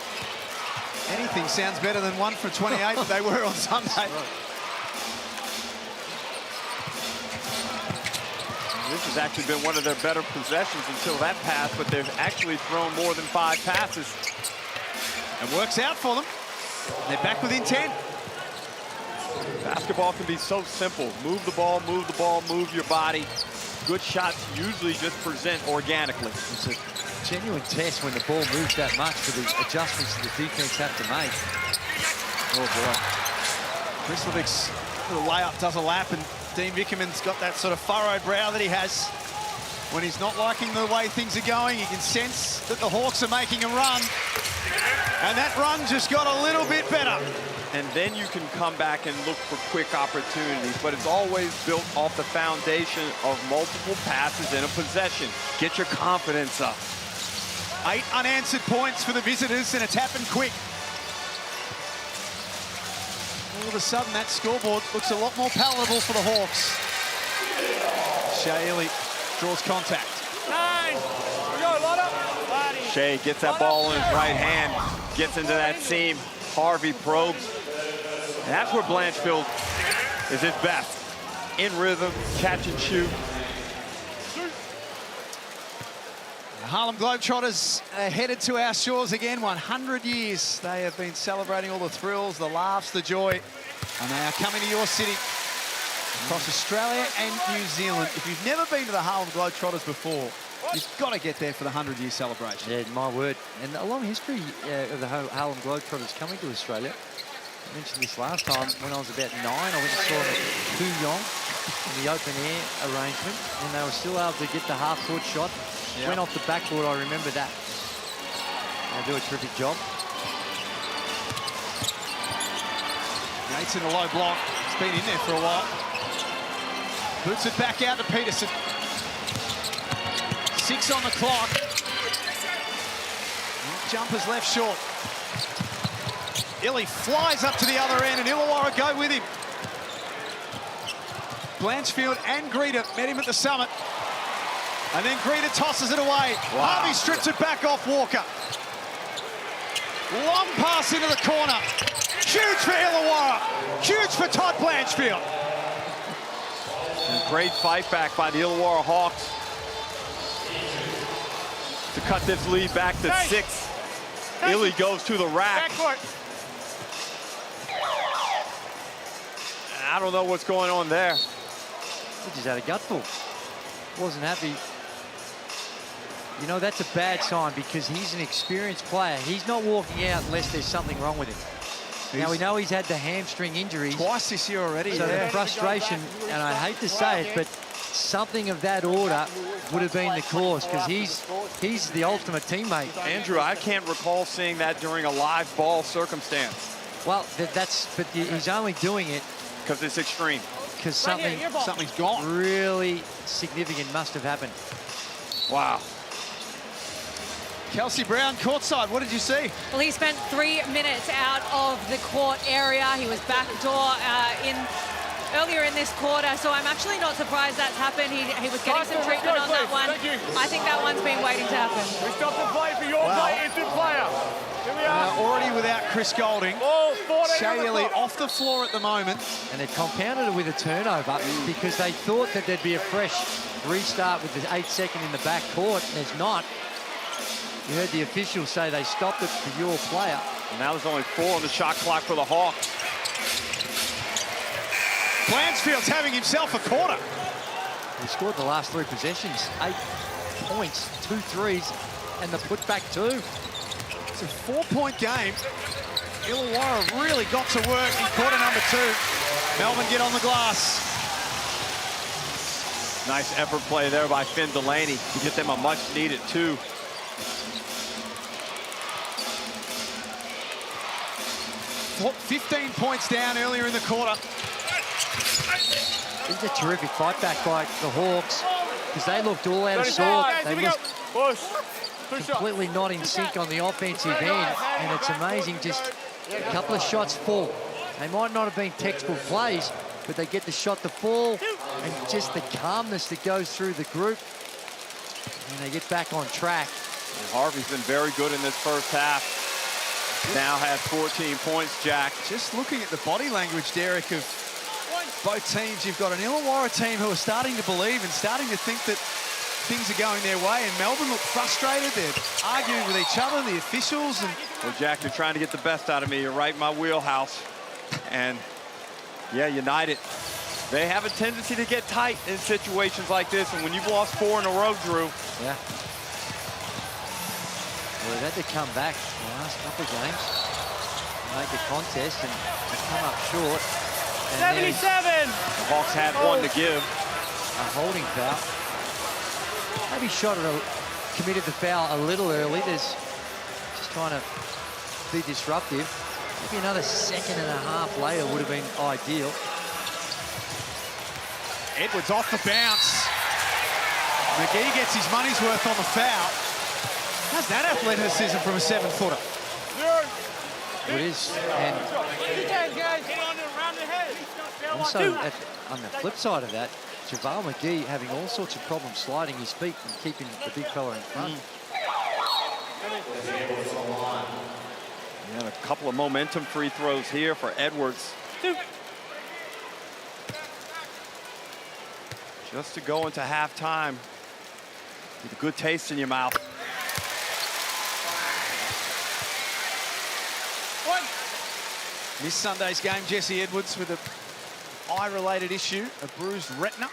Anything sounds better than 1 for 28 that they were on Sunday. This has actually been one of their better possessions until that pass, but they've actually thrown more than 5 passes. It works out for them. They're back within 10. Basketball can be so simple. Move the ball, move your body. Good shots usually just present organically. It's a genuine test when the ball moves that much for the adjustments that the defense have to make. Oh, boy. Krislovic's little layup does a lap, and Dean Vickerman's got that sort of furrowed brow that he has when he's not liking the way things are going. You can sense that the Hawks are making a run, and that run just got a little bit better. And then you can come back and look for quick opportunities, but it's always built off the foundation of multiple passes in a possession. Get your confidence up. 8 unanswered points for the visitors, and it's happened quick. All of a sudden, that scoreboard looks a lot more palatable for the Hawks. Shea Ely draws contact. 9. We go, Lotta. Shea gets that ball in his right hand, gets into that seam. Harvey probes. And that's where Blanchfield is his best. In rhythm, catch and shoot. The Harlem Globetrotters are headed to our shores again. 100 years they have been celebrating all the thrills, the laughs, the joy, and they are coming to your city. across Australia and New Zealand. If you've never been to the Harlem Globetrotters before, you've got to get there for the 100-year celebration. Yeah, my word. And a long history of the Harlem Globetrotters coming to Australia. I mentioned this last time when I was about 9. I went and saw them at Kooyong in the open air arrangement, and they were still able to get the half-court shot. Yep. Went off the backboard, I remember that. They do a terrific job. Yates in a low block. It's been in there for a while. Boots it back out to Peterson. 6 on the clock. Jumper's left short. Illy flies up to the other end, and Illawarra go with him. Blanchfield and Greeter met him at the summit. And then Greeter tosses it away. Wow. Harvey strips it back off Walker. Long pass into the corner. Huge for Illawarra. Huge for Todd Blanchfield. And great fight back by the Illawarra Hawks to cut this lead back to 6. Illy goes to the rack. I don't know what's going on there. He just had a gutful. Wasn't happy. You know, that's a bad sign because he's an experienced player. He's not walking out unless there's something wrong with him. Now, we know he's had the hamstring injuries. Twice this year already. So the frustration, and I hate to say it, but something of that order would have been the cause because he's the ultimate teammate. Andrew, I can't recall seeing that during a live ball circumstance. Well, but he's only doing it because it's extreme. Because something's gone. Really significant must have happened. Wow. Kelsey Brown, courtside, what did you see? Well, he spent 3 minutes out of the court area. He was backdoor earlier in this quarter, so I'm actually not surprised that's happened. He was getting some treatment on that one. I think that one's been waiting to happen. We stopped the play for your play, instant player. Here we are. Already without Chris Golding. Shaylee off the floor at the moment. And they compounded it with a turnover because they thought that there'd be a fresh restart with the 8-second in the back court. There's not. You heard the officials say they stopped it for your player. And now there's only 4 on the shot clock for the Hawks. Blanchfield's having himself a quarter. He scored the last 3 possessions. 8 points, 2 threes, and the putback 2. It's a 4-point game. Illawarra really got to work in quarter number 2. Melbourne get on the glass. Nice effort play there by Finn Delaney to get them a much-needed 2. What, 15 points down earlier in the quarter. It's a terrific fight back by the Hawks because they looked all out of sort. They looked completely not in sync on the offensive end, and it's amazing, just a couple of shots fall. They might not have been textbook plays, but they get the shot to fall, and just the calmness that goes through the group, and they get back on track. And Harvey's been very good in this first half. Now has 14 points, Jack. Just looking at the body language, Derek, of both teams, you've got an Illawarra team who are starting to believe and starting to think that things are going their way, and Melbourne look frustrated. They're arguing with each other, the officials. And well, Jack, you're trying to get the best out of me. You're right in my wheelhouse. And yeah, United, they have a tendency to get tight in situations like this. And when you've lost 4 in a row, Drew. Yeah. Well, they've had to come back the last couple of games to make a contest and come up short. And 77! The Hawks had 1 to give. A holding foul. Maybe committed the foul a little early. There's just trying to be disruptive. Maybe another 1.5 seconds later would have been ideal. Edwards off the bounce. McGee gets his money's worth on the foul. How's that athleticism from a 7-footer? It is. And also, on the flip side of that, JaVale McGee having all sorts of problems sliding his feet and keeping the big fella in front. And a couple of momentum free throws here for Edwards. Just to go into halftime with a good taste in your mouth. Missed Sunday's game, Jesse Edwards with a eye-related issue, a bruised retina.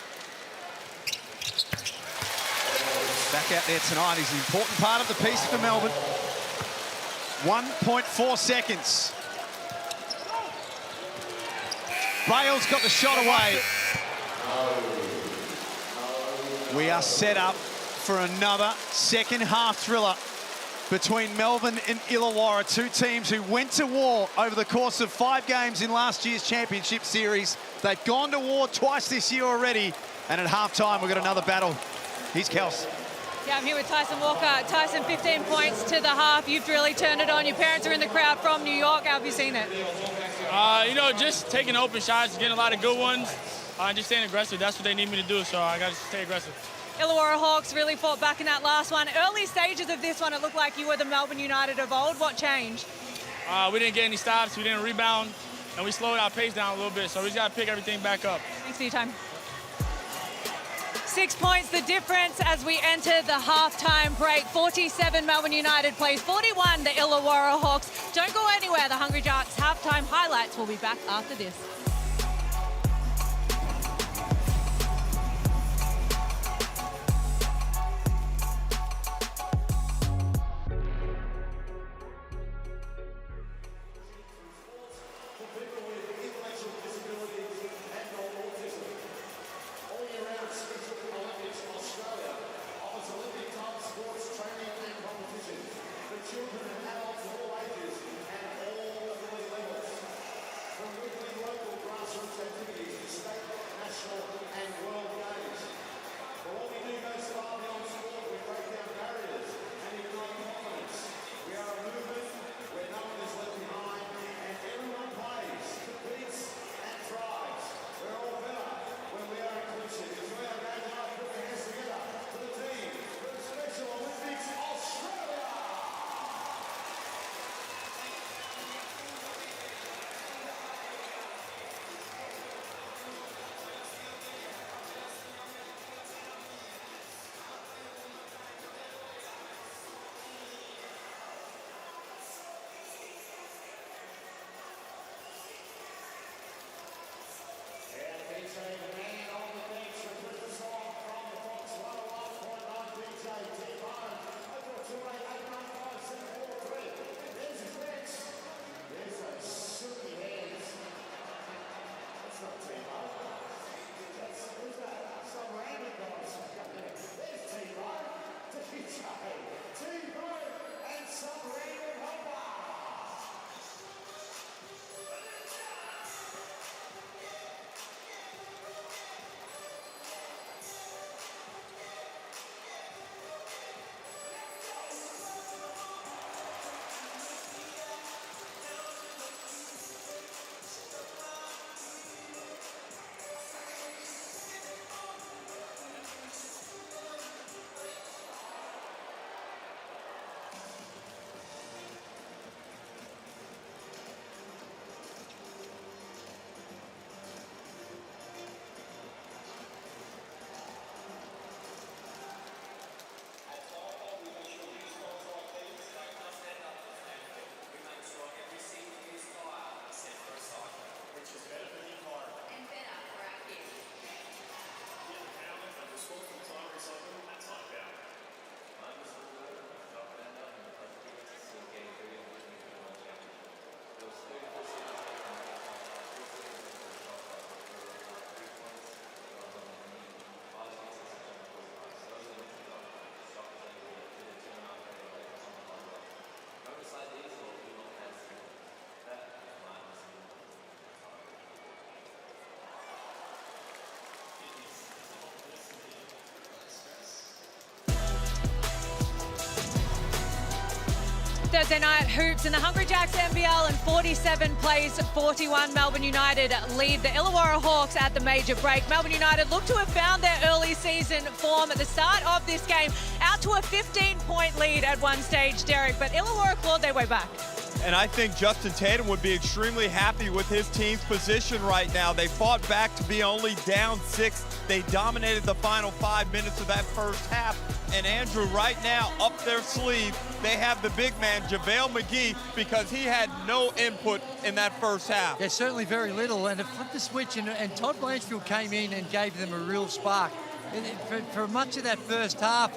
Back out there tonight is an important part of the piece for Melbourne. 1.4 seconds. Bale's got the shot away. We are set up for another second half thriller between Melbourne and Illawarra, two teams who went to war over the course of 5 games in last year's championship series. They've gone to war twice this year already, and at halftime we've got another battle. Here's Kels. Yeah, I'm here with Tyson Walker. Tyson, 15 points to the half. You've really turned it on. Your parents are in the crowd from New York. How have you seen it? You know, just taking open shots, getting a lot of good ones, and just staying aggressive. That's what they need me to do, so I got to stay aggressive. Illawarra Hawks really fought back in that last one. Early stages of this one, it looked like you were the Melbourne United of old. What changed? We didn't get any stops, we didn't rebound, and we slowed our pace down a little bit, so we just got to pick everything back up. Thanks for your time. 6 points the difference as we enter the halftime break. 47 Melbourne United plays 41 the Illawarra Hawks. Don't go anywhere. The Hungry Jacks halftime highlights will be back after this. Thursday night hoops in the Hungry Jacks NBL, and 47 plays 41. Melbourne United lead the Illawarra Hawks at the major break. Melbourne United look to have found their early season form at the start of this game, out to a 15-point lead at one stage, Derek, but Illawarra clawed their way back. And I think Justin Tatum would be extremely happy with his team's position right now. They fought back to be only down 6. They dominated the final 5 minutes of that first half. And Andrew, right now, up their sleeve, they have the big man, JaVale McGee, because he had no input in that first half. Yeah, certainly very little. And to flip the switch, and Todd Blanchfield came in and gave them a real spark. For much of that first half,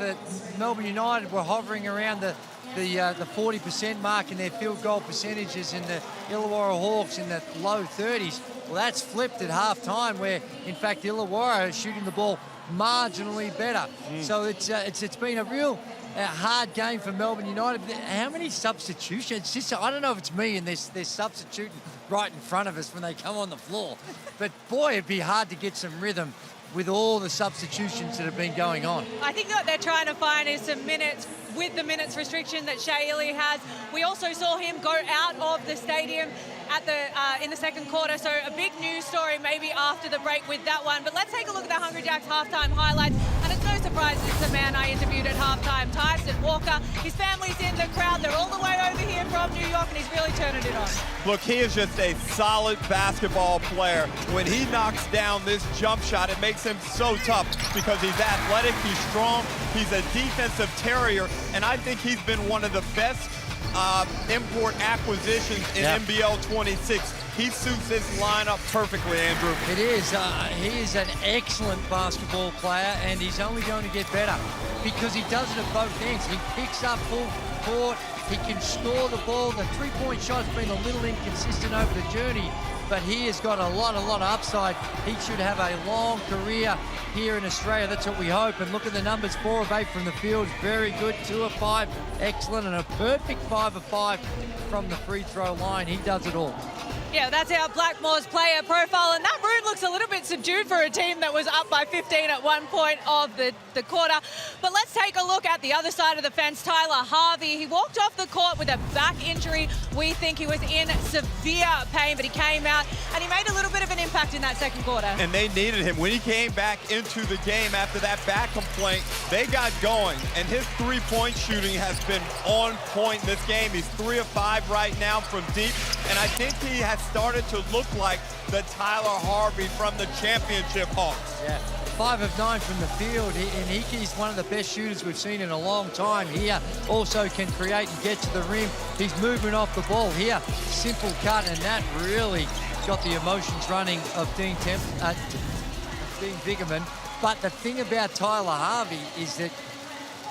Melbourne United were hovering around the 40% mark in their field goal percentages, and the Illawarra Hawks in the low 30s. Well, that's flipped at half-time, where, in fact, Illawarra is shooting the ball marginally better. So it's been a real hard game for Melbourne United. How many substitutions? I don't know if it's me and they're substituting right in front of us when they come on the floor. But, boy, it'd be hard to get some rhythm with all the substitutions that have been going on. I think what they're trying to find is some minutes with the minutes restriction that Shea Ili has. We also saw him go out of the stadium at in the second quarter, so a big news story maybe after the break with that one. But let's take a look at the Hungry Jacks halftime highlights, and it's no surprise it's the man I interviewed at halftime, Tyson Walker. His family's in the crowd. They're all the way over here from New York, and he's really turning it on. Look, he is just a solid basketball player. When he knocks down this jump shot, it makes him so tough because he's athletic, he's strong, he's a defensive terrier, and I think he's been one of the best import acquisitions in NBL 26. He suits this lineup perfectly, Andrew. It is. He is an excellent basketball player, and he's only going to get better because he does it at both ends. He picks up full court. He can score the ball. The three-point shot's been a little inconsistent over the journey, but he has got a lot of upside. He should have a long career here in Australia. That's what we hope. And look at the numbers: 4 of 8 from the field, very good. 2 of 5, excellent, and a perfect 5 of 5 from the free throw line. He does it all. Yeah, that's our Blackmore's player profile, and that room looks a little bit subdued for a team that was up by 15 at one point of the quarter. But let's take a look at the other side of the fence. Tyler Harvey, he walked off the court with a back injury. We think he was in severe pain, but he came out and he made a little bit of an impact in that second quarter. And they needed him. When he came back into the game after that back complaint, they got going, and his three-point shooting has been on point in this game. He's 3 of 5 right now from deep, and I think he has started to look like the Tyler Harvey from the championship Hawks. Yeah, 5 of 9 from the field, and he's one of the best shooters we've seen in a long time. Here also can create and get to the rim. He's moving off the ball here. Simple cut, and that really got the emotions running of Dean Bigerman. But the thing about Tyler Harvey is that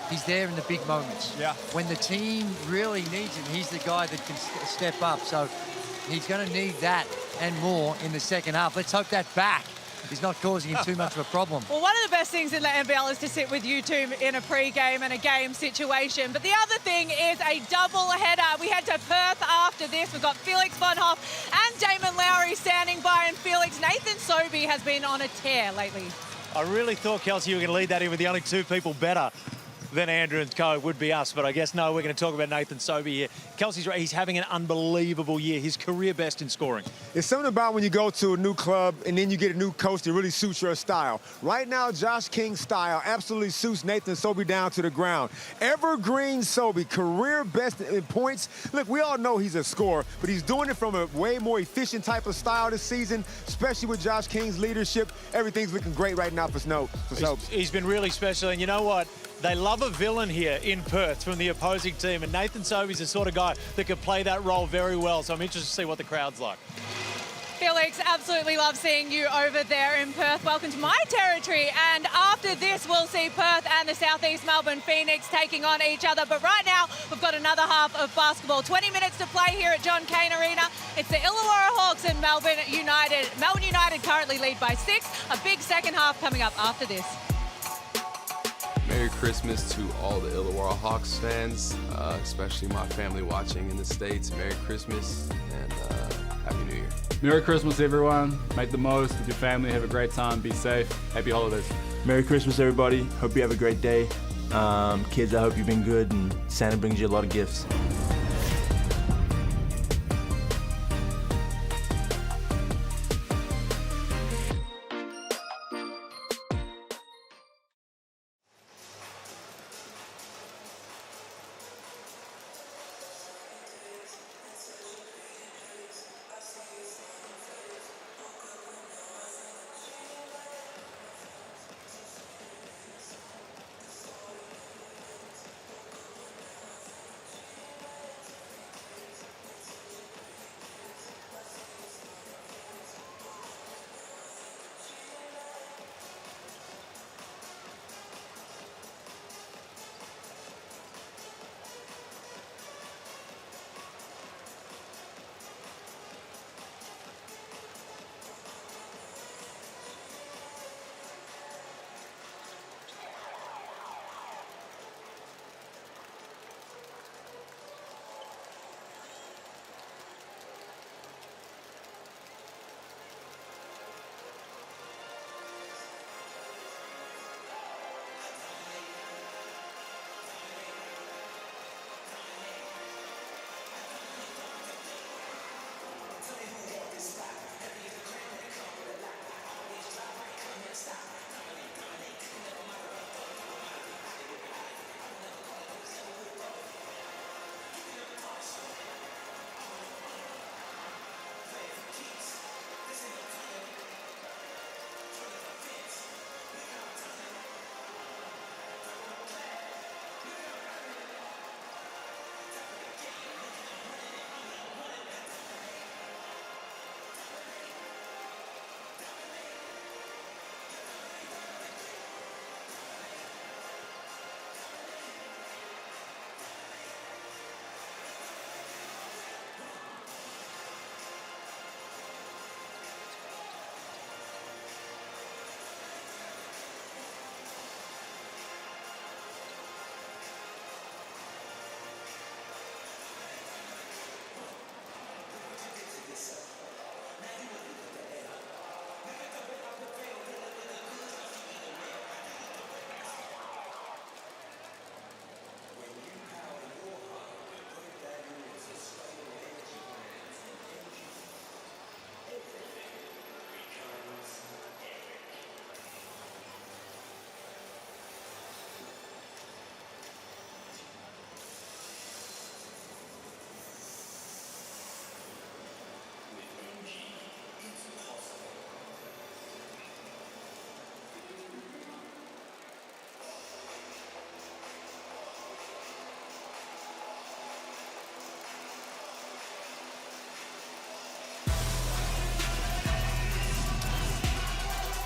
he's there in the big moments. Yeah. When the team really needs him, he's the guy that can step up. So he's going to need that and more in the second half. Let's hope that back is not causing him too much of a problem. Well, one of the best things in the NBL is to sit with you two in a pre-game and a game situation. But the other thing is a double header. We head to Perth after this. We've got Felix Von Hoff and Damon Lowry standing by. And Felix, Nathan Sobey has been on a tear lately. I really thought, Kelsey, you were going to lead that in with the only 2 people better than Andrew and co would be us, but I guess no, we're going to talk about Nathan Sobey here. Kelsey's right, he's having an unbelievable year, his career best in scoring. It's something about when you go to a new club and then you get a new coach that really suits your style. Right now, Josh King's style absolutely suits Nathan Sobey down to the ground. Evergreen Sobey, career best in points. Look, we all know he's a scorer, but he's doing it from a way more efficient type of style this season, especially with Josh King's leadership. Everything's looking great right now for Sobey. He's been really special, and you know what? They love a villain here in Perth from the opposing team, and Nathan Sobey's the sort of guy that could play that role very well, so I'm interested to see what the crowd's like. Felix, absolutely love seeing you over there in Perth. Welcome to my territory. And after this, we'll see Perth and the Southeast Melbourne Phoenix taking on each other. But right now, we've got another half of basketball. 20 minutes to play here at John Cain Arena. It's the Illawarra Hawks and Melbourne United. Melbourne United currently lead by 6. A big second half coming up after this. Merry Christmas to all the Illawarra Hawks fans, especially my family watching in the States. Merry Christmas and Happy New Year. Merry Christmas, everyone. Make the most with your family. Have a great time. Be safe. Happy holidays. Merry Christmas, everybody. Hope you have a great day. Kids, I hope you've been good and Santa brings you a lot of gifts.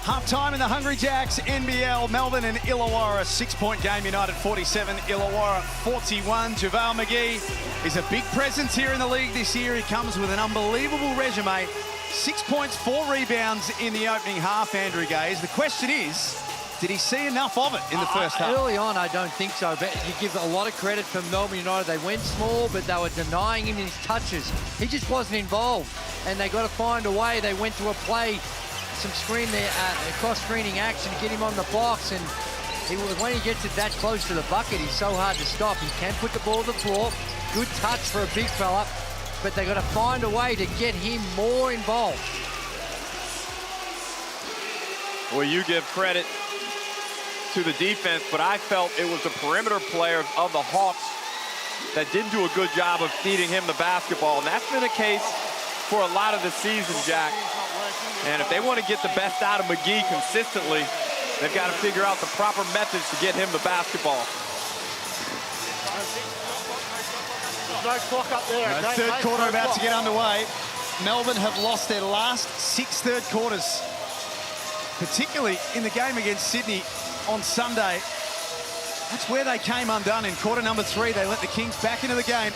Half-time in the Hungry Jacks, NBL, Melbourne and Illawarra. 6-point game, United 47, Illawarra 41. JaVale McGee is a big presence here in the league this year. He comes with an unbelievable resume. 6 points, 4 rebounds in the opening half, Andrew Gaze. The question is, did he see enough of it in the first half? Early on, I don't think so, but you give a lot of credit for Melbourne United. They went small, but they were denying him his touches. He just wasn't involved, and they got to find a way. They went to a play, some screen there, cross-screening action to get him on the box, and when he gets it that close to the bucket, he's so hard to stop. He can put the ball to the floor. Good touch for a big fella, but they got to find a way to get him more involved. Well, you give credit to the defense, but I felt it was the perimeter players of the Hawks that didn't do a good job of feeding him the basketball, and that's been the case for a lot of the season, Jack. And if they want to get the best out of McGee consistently, they've got to figure out the proper methods to get him the basketball. No clock up there. Third quarter about to get underway. Melbourne have lost their last 6 third quarters, particularly in the game against Sydney on Sunday. That's where they came undone in quarter number 3. They let the Kings back into the game.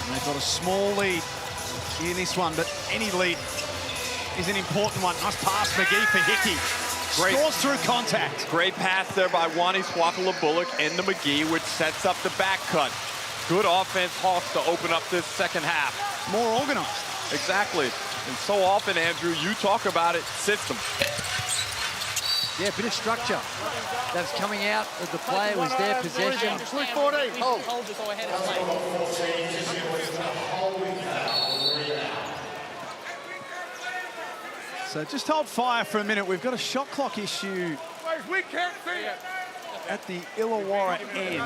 And they've got a small lead in this one, but any lead is an important one. Nice pass, McGee for Hickey. Scores through contact. Great pass there by Wani Swakala-Bullock into McGee, which sets up the back cut. Good offense, Hawks, to open up this second half. More organized. Exactly. And so often, Andrew, you talk about it, system. Yeah, a bit of structure. That was coming out of the play. It was their possession. Hold just go ahead and So just hold fire for a minute. We've got a shot clock issue We can't see it. at the Illawarra end. You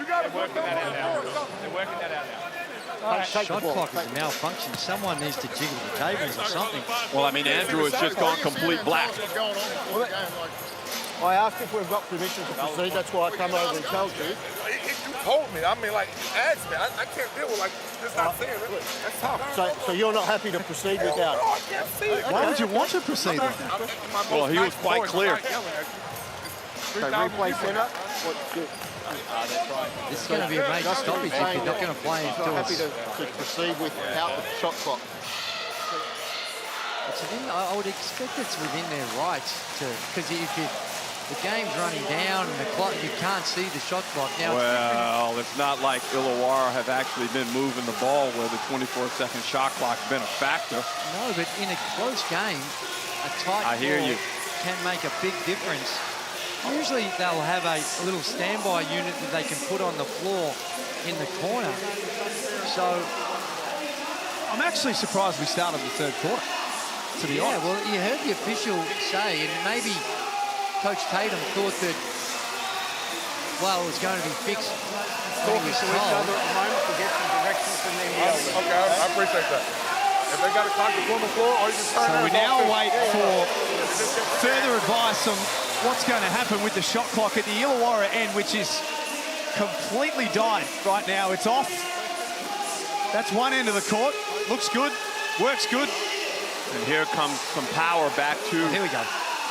got to work that out now. They're working that out now. Shot clock is a malfunction. Someone needs to jiggle the tables or something. Well, I mean, Andrew has just gone complete black. I asked if we've got permission to proceed. That's why I come over and told you. You told me. I mean, like, ask me. I can't deal with, like, just not saying it. That's tough. So you're not happy to proceed without it? No, I can't see it. Why would you want to proceed? Well, he was quite clear. So replay center. This is going to be a major stoppage if you're not going to play until happy to proceed without the shot clock. I would expect it's within their rights to, because if the game's running down and the clock, you can't see the shot clock. Now, Well, it's not like Illawarra have actually been moving the ball where the 24-second shot clock's been a factor. no, but in a close game, a tight I hear ball you. can make a big difference. Usually they'll have a little standby unit that they can put on the floor in the corner. So I'm actually surprised we started the third quarter, to be honest. well, you heard the official say, and maybe Coach Tatum thought that, well, it was going to be fixed. Talking to each other at the moment to get some direction from the NBL. Okay, I appreciate that. If they got a clock to on the floor, or you just turn So we it now off. wait for further advice on what's going to happen with the shot clock at the Illawarra end, which is completely died right now. It's off. That's one end of the court. Looks good. Works good. And here comes some power back to Here we go.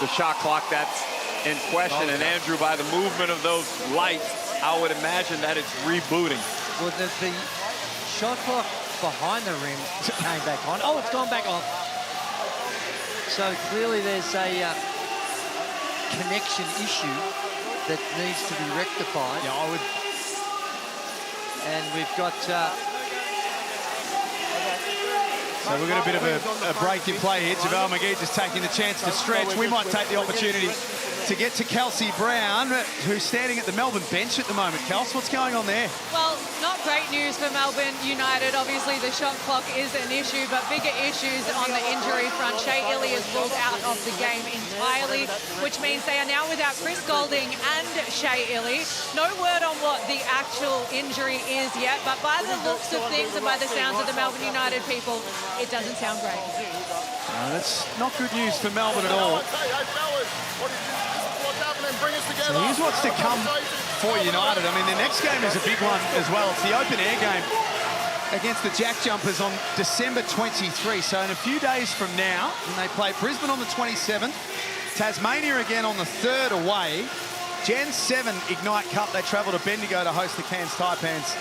the shot clock that's in question. And Andrew, by the movement of those lights, I would imagine that it's rebooting. Well, the shot clock behind the rim came back on. Oh, it's gone back off. So clearly there's a connection issue that needs to be rectified. Yeah, I would. And we've got... So we've got a bit of a break in play here. JaVale McGee just taking the chance to stretch. We might take the opportunity to get to Kelsey Brown, who's standing at the Melbourne bench at the moment. Kels, what's going on there? Well, not great news for Melbourne United. Obviously, the shot clock is an issue, but bigger issues on the injury front. Shea Ili is ruled out of the game entirely, which means they are now without Chris Goulding and Shea Ili. No word on what the actual injury is yet, but by the looks of things and by the sounds of the Melbourne United people, it doesn't sound great. No, that's not good news for Melbourne at all. So here's what's to come for United. I mean, the next game is a big one as well. It's the open air game against the Jack Jumpers on December 23. So in a few days from now, and they play Brisbane on the 27th, Tasmania again on the 3rd away. Gen 7 Ignite Cup, they travel to Bendigo to host the Cairns Taipans,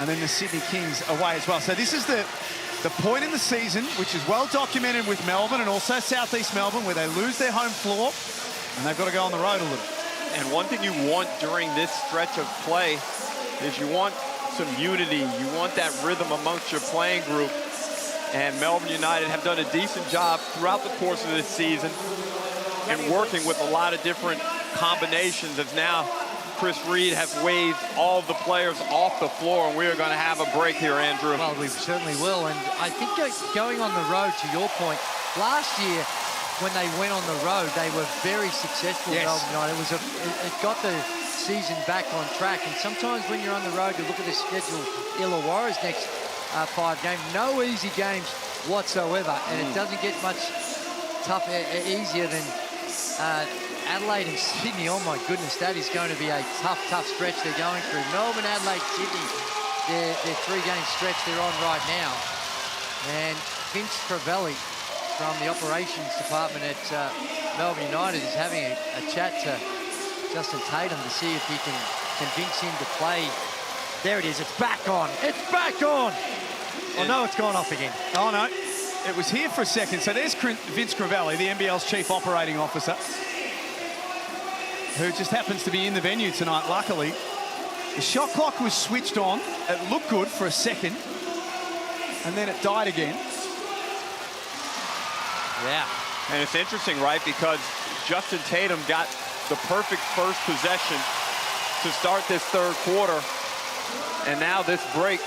and then the Sydney Kings away as well. So this is the point in the season, which is well documented with Melbourne and also Southeast Melbourne, where they lose their home floor and they've got to go on the road a little. And one thing you want during this stretch of play is you want some unity. You want that rhythm amongst your playing group. And Melbourne United have done a decent job throughout the course of this season and working with a lot of different combinations, as now Chris Reed has waved all the players off the floor, and we are going to have a break here, Andrew. Well, we certainly will. And I think going on the road, to your point, last year when they went on the road, they were very successful. Yes. Melbourne United. It got the season back on track. And sometimes when you're on the road, you look at the schedule, Illawarra's next 5 games, no easy games whatsoever, and it doesn't get much easier than Adelaide and Sydney. Oh my goodness, that is going to be a tough stretch they're going through. Melbourne, Adelaide, Sydney, their 3-game stretch they're on right now. And Vince Crivelli from the operations department at Melbourne United is having a chat to Justin Tatum to see if he can convince him to play. There it is, it's back on. It's back on! Oh no, it's gone off again. Oh no, it was here for a second. So there's Vince Crivelli, the NBL's Chief Operating Officer, who just happens to be in the venue tonight, luckily. The shot clock was switched on. It looked good for a second, and then it died again. Yeah. And it's interesting, right, because Justin Tatum got the perfect first possession to start this 3rd quarter, and now this break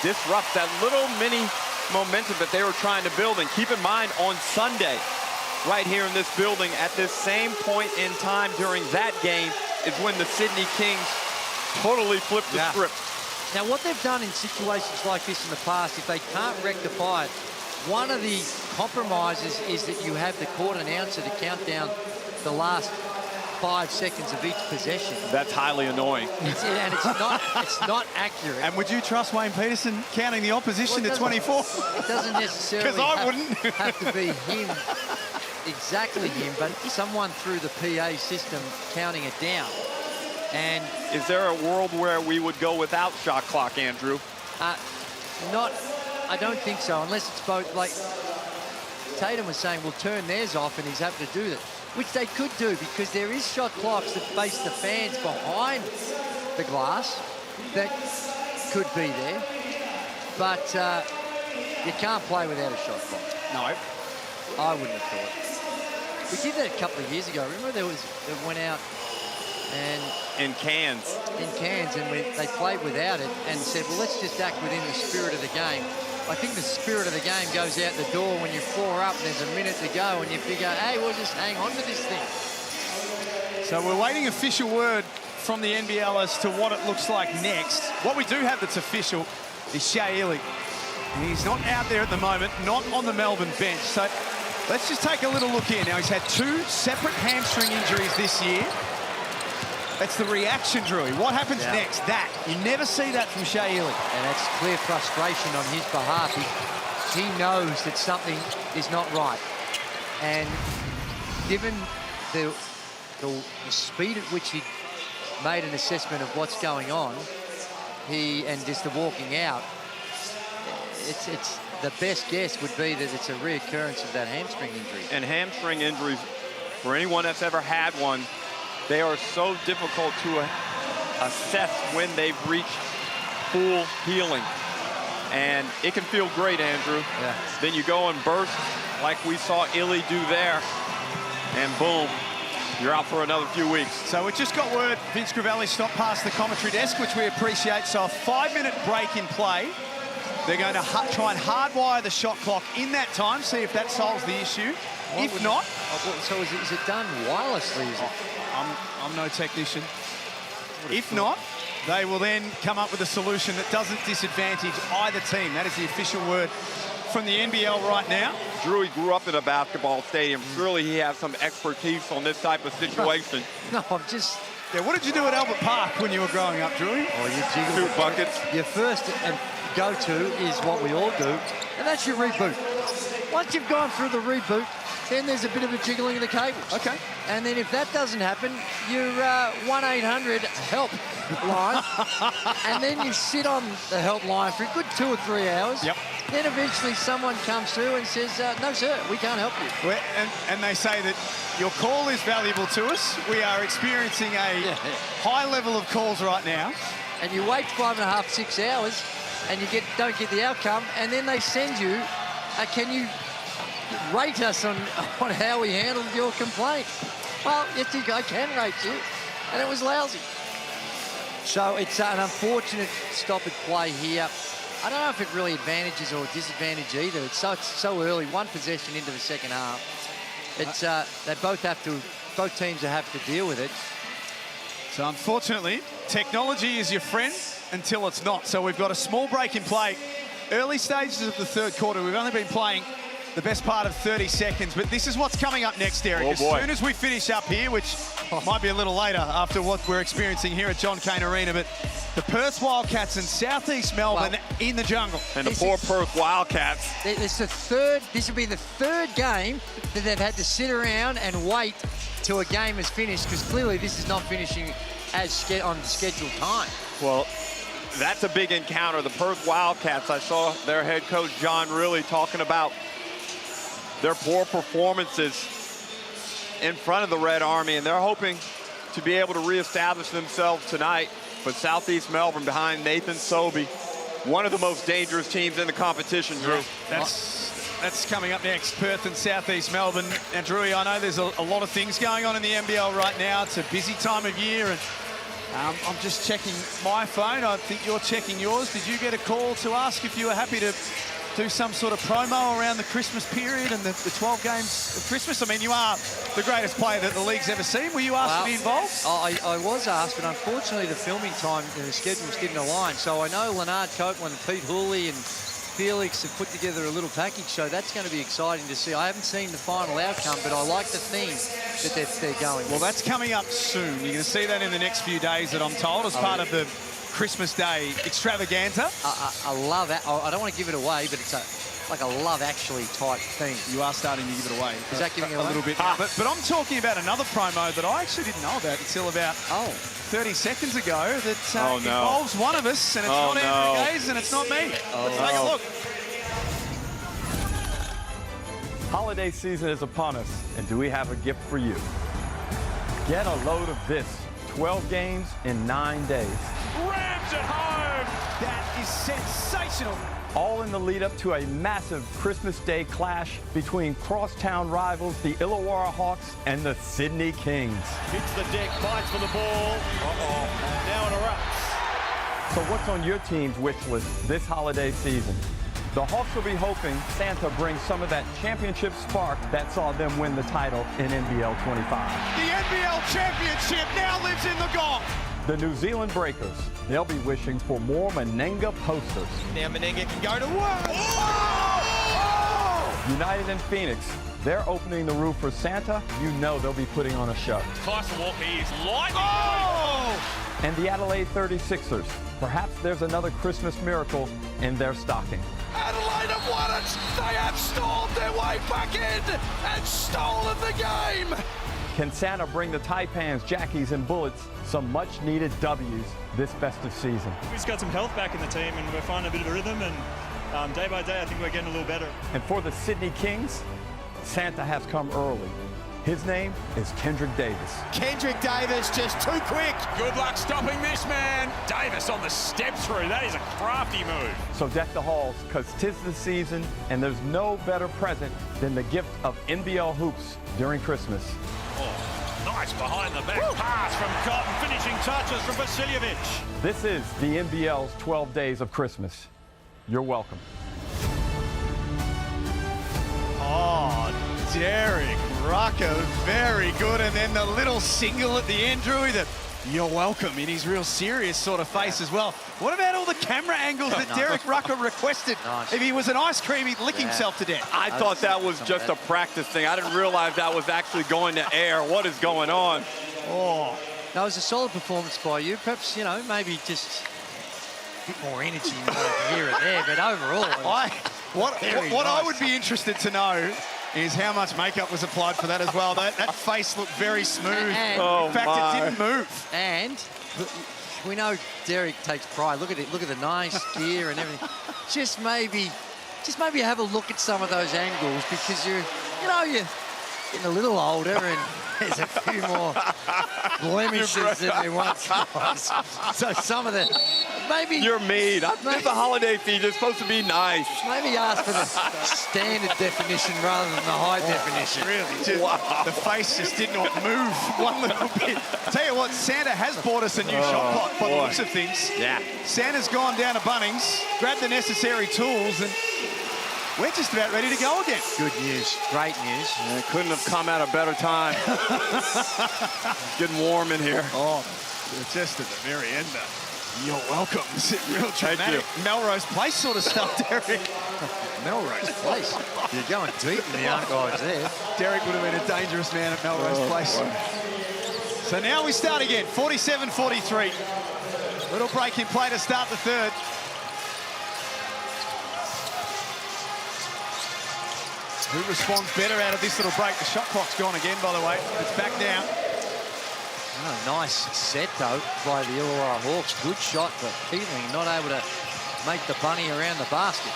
disrupts that little mini momentum that they were trying to build. And keep in mind, on Sunday, right here in this building, at this same point in time during that game, is when the Sydney Kings totally flipped the script. Now, what they've done in situations like this in the past, if they can't rectify it, one of the compromises is that you have the court announcer to count down the last 5 seconds of each possession. That's highly annoying. And it's not accurate. And would you trust Wayne Peterson counting the opposition to 24? It doesn't necessarily have to be him, exactly him, but someone through the PA system counting it down. And is there a world where we would go without shot clock, Andrew? I don't think so, unless it's both. Like Tatum was saying, we'll turn theirs off, and he's happy to do that, which they could do, because there is shot clocks that face the fans behind the glass that could be there, but you can't play without a shot clock. No. I wouldn't have thought. We did that a couple of years ago. Remember they went out and in Cairns, and they played without it and said, well, let's just act within the spirit of the game. I think the spirit of the game goes out the door when you're 4 up and there's a minute to go and you figure, hey, we'll just hang on to this thing. So we're waiting official word from the NBL as to what it looks like next. What we do have that's official is Shea Ili. He's not out there at the moment, not on the Melbourne bench. So let's just take a little look here. Now, he's had 2 separate hamstring injuries this year. That's the reaction, Drewy. What happens next? That. You never see that from Shea Ili. And that's clear frustration on his behalf. He knows that something is not right. And given the speed at which he made an assessment of what's going on, and just the walking out, it's the best guess would be that it's a reoccurrence of that hamstring injury. And hamstring injuries, for anyone that's ever had one, they are so difficult to assess when they've reached full healing. And it can feel great, Andrew. Yeah. Then you go and burst like we saw Ili do there, and boom, you're out for another few weeks. So we just got word Vince Crivelli stopped past the commentary desk, which we appreciate. So a 5-minute break in play. They're going to try and hardwire the shot clock in that time, see if that solves the issue. If not... So is it done wirelessly? Is it? I'm no technician. If not, they will then come up with a solution that doesn't disadvantage either team. That is the official word from the NBL right now. Drewy grew up in a basketball stadium. Surely he has some expertise on this type of situation. No, I'm just... Yeah, what did you do at Albert Park when you were growing up, Drewy? Oh, you jiggled 2 buckets. Your first go to is what we all do, and that's your reboot. Once you've gone through the reboot, then there's a bit of a jiggling of the cables. Okay. And then if that doesn't happen, you're 1-800-HELP line, and then you sit on the help line for a good 2 or 3 hours. Yep. Then eventually someone comes through and says, no, sir, we can't help you. And they say that your call is valuable to us. We are experiencing a high level of calls right now. And you wait 5.5, 6 hours, and you don't get the outcome, and then they send you, can you rate us on how we handled your complaint? Well, yes, I can rate you, and it was lousy. So it's an unfortunate stop at play here. I don't know if it really advantages or disadvantages either. It's so early, 1 possession into the second half. It's they both teams have to deal with it. So unfortunately, technology is your friend until it's not. So we've got a small break in play. Early stages of the third quarter. We've only been playing the best part of 30 seconds, but this is what's coming up next, Derek. Oh, as boy. soon as we finish up here, which might be a little later after what we're experiencing here at John Cain Arena, but the Perth Wildcats and Southeast Melbourne in the jungle. And the poor Perth Wildcats. This will be the third game that they've had to sit around and wait till a game is finished, because clearly this is not finishing on scheduled time. Well, that's a big encounter. The Perth Wildcats, I saw their head coach, John Riley, talking about their poor performances in front of the Red Army, and they're hoping to be able to reestablish themselves tonight. But Southeast Melbourne behind Nathan Sobey, one of the most dangerous teams in the competition, Drew. That's coming up next, Perth and Southeast Melbourne. And Drewy, I know there's a lot of things going on in the NBL right now. It's a busy time of year, and I'm just checking my phone. I think you're checking yours. Did you get a call to ask if you were happy to do some sort of promo around the Christmas period and the 12 games of Christmas? I mean, you are the greatest player that the league's ever seen. Were you asked to be involved? I was asked, but unfortunately the filming time and the schedules didn't align. So I know Leonard Copeland and Pete Hooley and Felix have put together a little package, so that's going to be exciting to see. I haven't seen the final outcome, but I like the theme that they're going with. Well, that's coming up soon. You're going to see that in the next few days that I'm told as part of the Christmas Day extravaganza. I love that. I don't want to give it away, but it's like a Love Actually type thing. You are starting to give it away. Is that giving it away? A little bit. But I'm talking about another promo that I actually didn't know about until about 30 seconds ago that involves one of us, and it's not Andrew Gaze and it's not me. Let's take a look. Holiday season is upon us, and do we have a gift for you? Get a load of this. 12 games in 9 days. Rams at home! That is sensational. All in the lead up to a massive Christmas Day clash between crosstown rivals, the Illawarra Hawks and the Sydney Kings. Hits the deck, fights for the ball. And now it erupts. So what's on your team's wish list this holiday season? The Hawks will be hoping Santa brings some of that championship spark that saw them win the title in NBL 25. The NBL championship now lives in the Gong. The New Zealand Breakers, they'll be wishing for more Menenga posters. Now Menenga can go to work. United in Phoenix, they're opening the roof for Santa. You know they'll be putting on a show. Tyson Walker is lightning. And the Adelaide 36ers, perhaps there's another Christmas miracle in their stocking. Adelaide have won it. They have stormed their way back in and stolen the game. Can Santa bring the Taipans, Jackies, and Bullets some much-needed W's this festive season? We've just got some health back in the team, and we're finding a bit of a rhythm, and day by day I think we're getting a little better. And for the Sydney Kings, Santa has come early. His name is Kendrick Davis. Kendrick Davis just too quick. Good luck stopping this man. Davis on the step through. That is a crafty move. So deck the halls, because 'tis the season, and there's no better present than the gift of NBL hoops during Christmas. Nice behind the back pass from Cotton. Finishing touches from Vasiljevic. This is the NBL's 12 Days of Christmas. You're welcome. Oh, Derek Rucker, very good. And then the little single at the end, Drewy, that you're welcome in his real serious sort of face as well. What about all the camera angles that Derek Rucker requested? If he was an ice cream, he'd lick himself to death. I thought that was just a practice thing. I didn't realize that was actually going to air. What is going on? That was a solid performance by you. Perhaps, maybe just bit more energy here and there, but overall, what I would be interested to know is how much makeup was applied for that as well. That face looked very smooth. In fact, it didn't move. And we know Derek takes pride. Look at it. Look at the nice gear and everything. Just maybe have a look at some of those angles, because you're getting a little older and there's a few more blemishes than there once was. So some of the You're mean. It's the holiday feed. It's supposed to be nice. Maybe ask for the standard definition rather than the high definition. Really, the face just did not move one little bit. Tell you what, Santa has bought us a new shot clock by the looks of things. Yeah. Santa's gone down to Bunnings, grabbed the necessary tools, and we're just about ready to go again. Good news. Great news. It couldn't have come at a better time. It's getting warm in here. Oh, just at the very end there. You're welcome. This is real dramatic. Melrose Place sort of stuff, Derek. Melrose Place? You're going deep in the archives there. Derek would have been a dangerous man at Melrose Place. Boy. So now we start again, 47-43. Little break in play to start the third. Who responds better out of this little break? The shot clock's gone again, by the way. It's back down. Oh, nice set, though, by the Illawarra Hawks. Good shot, but Peeling not able to make the bunny around the basket.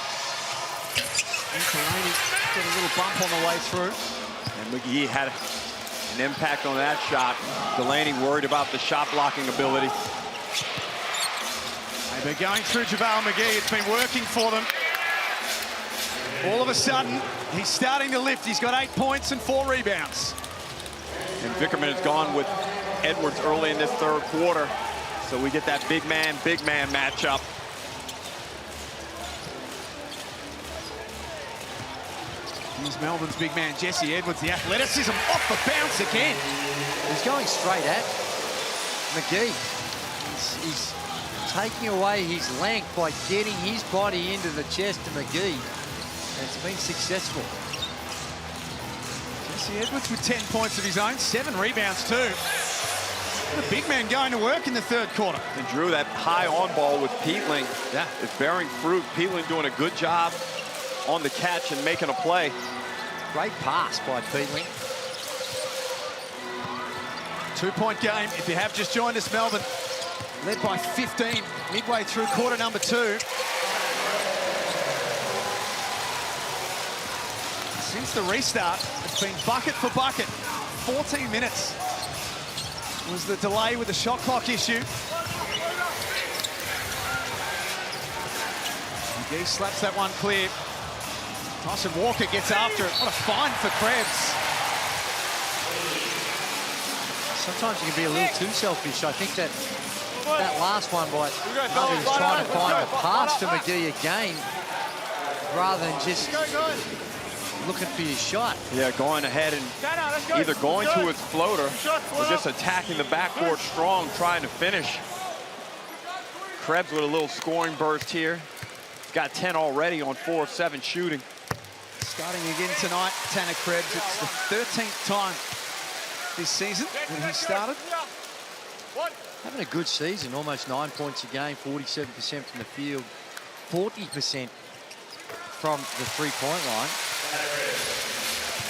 And Delaney got a little bump on the way through. And McGee had an impact on that shot. Delaney worried about the shot blocking ability. They've been going through JaVale McGee. It's been working for them. All of a sudden, he's starting to lift. He's got 8 points and 4 rebounds. And Vickerman has gone with Edwards early in this third quarter. So we get that big man matchup. Here's Melbourne's big man, Jesse Edwards. The athleticism off the bounce again. He's going straight at McGee. He's taking away his length by getting his body into the chest of McGee. And it's been successful. Jesse Edwards with 10 points of his own, 7 rebounds too. The big man going to work in the third quarter. And Drew, that high on ball with Peeling is bearing fruit. Peeling doing a good job on the catch and making a play. Great pass by Peeling. 2-point game. If you have just joined us, Melbourne led by 15 midway through quarter number 2. Since the restart, it's been bucket for bucket. 14 minutes was the delay with the shot clock issue. McGee slaps that one clear. Tyson Walker gets after it. What a find for Krebs. Sometimes you can be a little too selfish. I think that last one by Hunter is trying to find a pass to McGee again, rather than just looking for your shot. Yeah, going ahead and either going to his floater or just attacking the backboard strong, trying to finish. Krebs with a little scoring burst here. He's got 10 already on 4 of 7 shooting. Starting again tonight, Tanner Krebs. It's the 13th time this season that he started. Having a good season, almost 9 points a game, 47% from the field, 40% from the three-point line.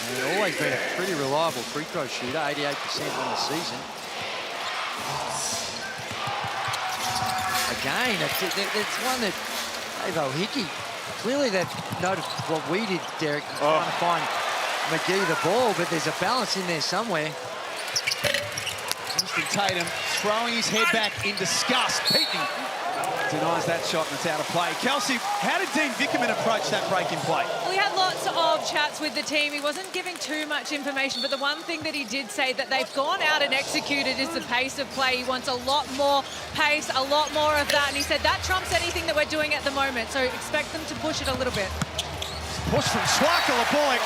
And always been a pretty reliable free throw shooter, 88% on the season. Again, it's one that Dave O'Hickey, clearly they've noticed what we did, Derek, trying to find McGee the ball, but there's a balance in there somewhere. Winston Tatum throwing his head back in disgust. Peeking denies that shot and it's out of play. Kelsey, how did Dean Vickerman approach that break in play? Well, he had lots of chats with the team. He wasn't giving too much information, but the one thing that he did say that they've gone out and executed is the pace of play. He wants a lot more pace, a lot more of that, and he said that trumps anything that we're doing at the moment, so expect them to push it a little bit. Push from Swakala-Bullock.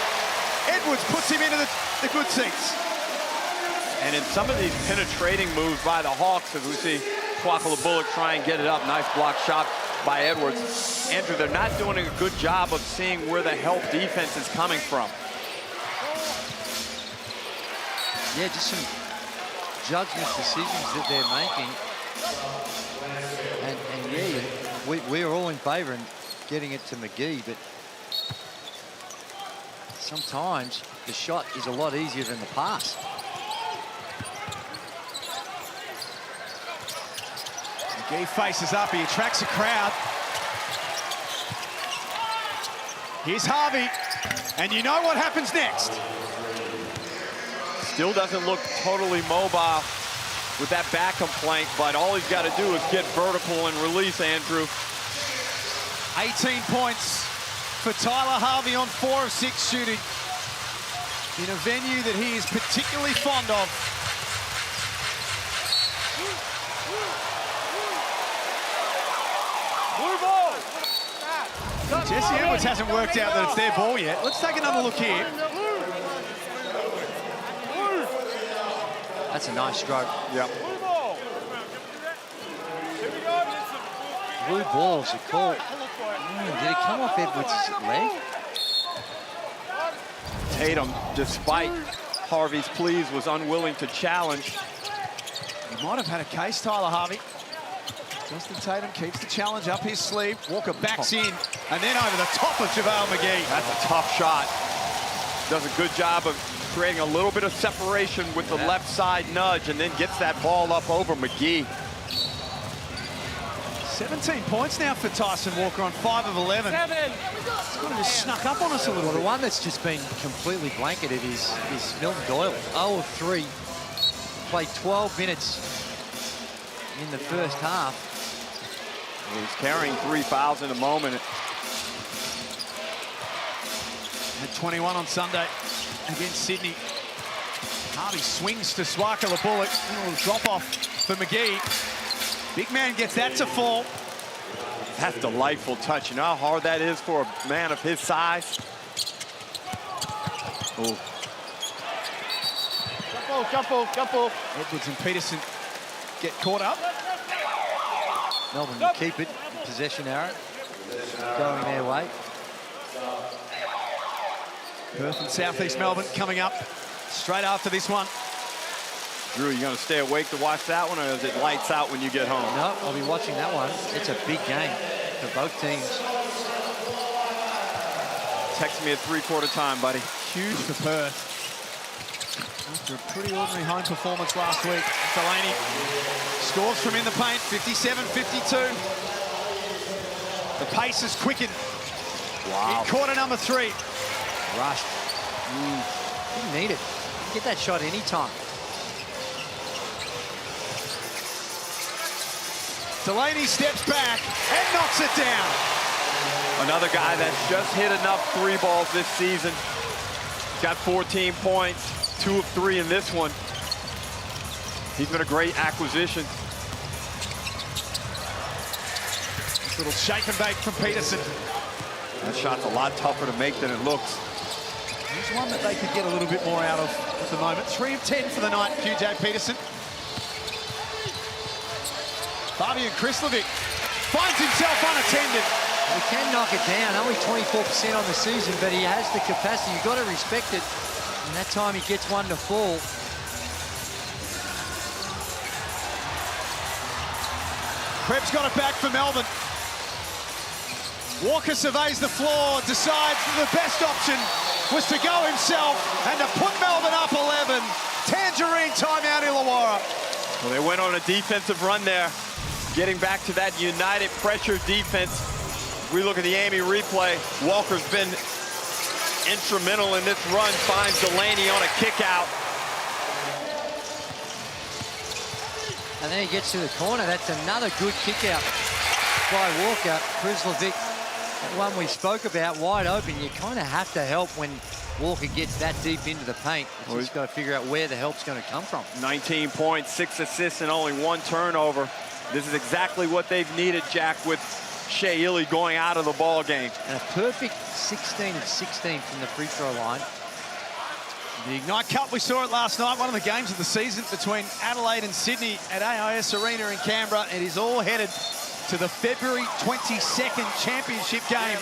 Edwards puts him into the good seats. And in some of these penetrating moves by the Hawks, as we see Swakala-Bullock try and get it up, nice block shot by Edwards. Andrew, they're not doing a good job of seeing where the help defense is coming from. Yeah, just some judgment decisions that they're making. And yeah, we're all in favour in getting it to McGee, but sometimes the shot is a lot easier than the pass. McGee faces up, he attracts a crowd. Here's Harvey, and you know what happens next. Still doesn't look totally mobile with that back complaint, but all he's got to do is get vertical and release, Andrew. 18 points for Tyler Harvey on 4 of 6 shooting in a venue that he is particularly fond of. Blue ball. Jesse Edwards hasn't worked out that it's their ball yet. Let's take another look here. That's a nice stroke. Yep. Blue balls are called. Did it come off Edwards' leg? Tatum, despite Harvey's pleas, was unwilling to challenge. He might have had a case, Tyler Harvey. Justin Tatum keeps the challenge up his sleeve. Walker backs in, and then over the top of JaVale McGee. That's a tough shot. Does a good job of creating a little bit of separation with the left side nudge, and then gets that ball up over McGee. 17 points now for Tyson Walker on 5 of 11. He's kind of just snuck up on us a little bit. The one that's just been completely blanketed is Milton Doyle. 0 of 3. Played 12 minutes in the first half. He's carrying 3 fouls in a moment. Had 21 on Sunday against Sydney. Harvey swings to Swiker the bullet. A little drop off for McGee. Big man gets that to fall. That's a delightful touch. You know how hard that is for a man of his size? Oh. Couple. Edwards and Peterson get caught up. Melbourne will keep it. Possession arrow going their way. Perth and Southeast Melbourne coming up straight after this one. Drew, you going to stay awake to watch that one, or is it lights out when you get home? No, I'll be watching that one. It's a big game for both teams. Text me at 3/4 time, buddy. Huge for Perth. After a pretty ordinary home performance last week, Delaney scores from in the paint, 57-52. The pace has quickened. Wow. In quarter number 3. Rushed. Didn't need it. Get that shot anytime. Delaney steps back and knocks it down. Another guy that's just hit enough 3 balls this season. Got 14 points, 2 of 3 in this one. He's been a great acquisition. This little shake and bake from Peterson. That shot's a lot tougher to make than it looks. Here's one that they could get a little bit more out of at the moment. 3 of 10 for the night, QJ Peterson. Fabian Krislovic finds himself unattended. He can knock it down, only 24% on the season, but he has the capacity. You've got to respect it. And that time he gets one to fall. Krebs got it back for Melbourne. Walker surveys the floor, decides that the best option was to go himself and to put Melbourne up 11. Tangerine timeout, Illawarra. Well, they went on a defensive run there, getting back to that united pressure defense. We look at the Amy replay. Walker's been instrumental in this run, finds Delaney on a kick out. And then he gets to the corner. That's another good kick out by Walker. Krislovic, that one we spoke about, wide open. You kind of have to help when Walker gets that deep into the paint. You just got to figure out where the help's going to come from. 19 points, 6 assists, and only 1 turnover. This is exactly what they've needed, Jack, with Shea Illy going out of the ball game. And a perfect 16 of 16 from the free throw line. The Ignite Cup, we saw it last night, one of the games of the season between Adelaide and Sydney at AIS Arena in Canberra. It is all headed to the February 22nd championship game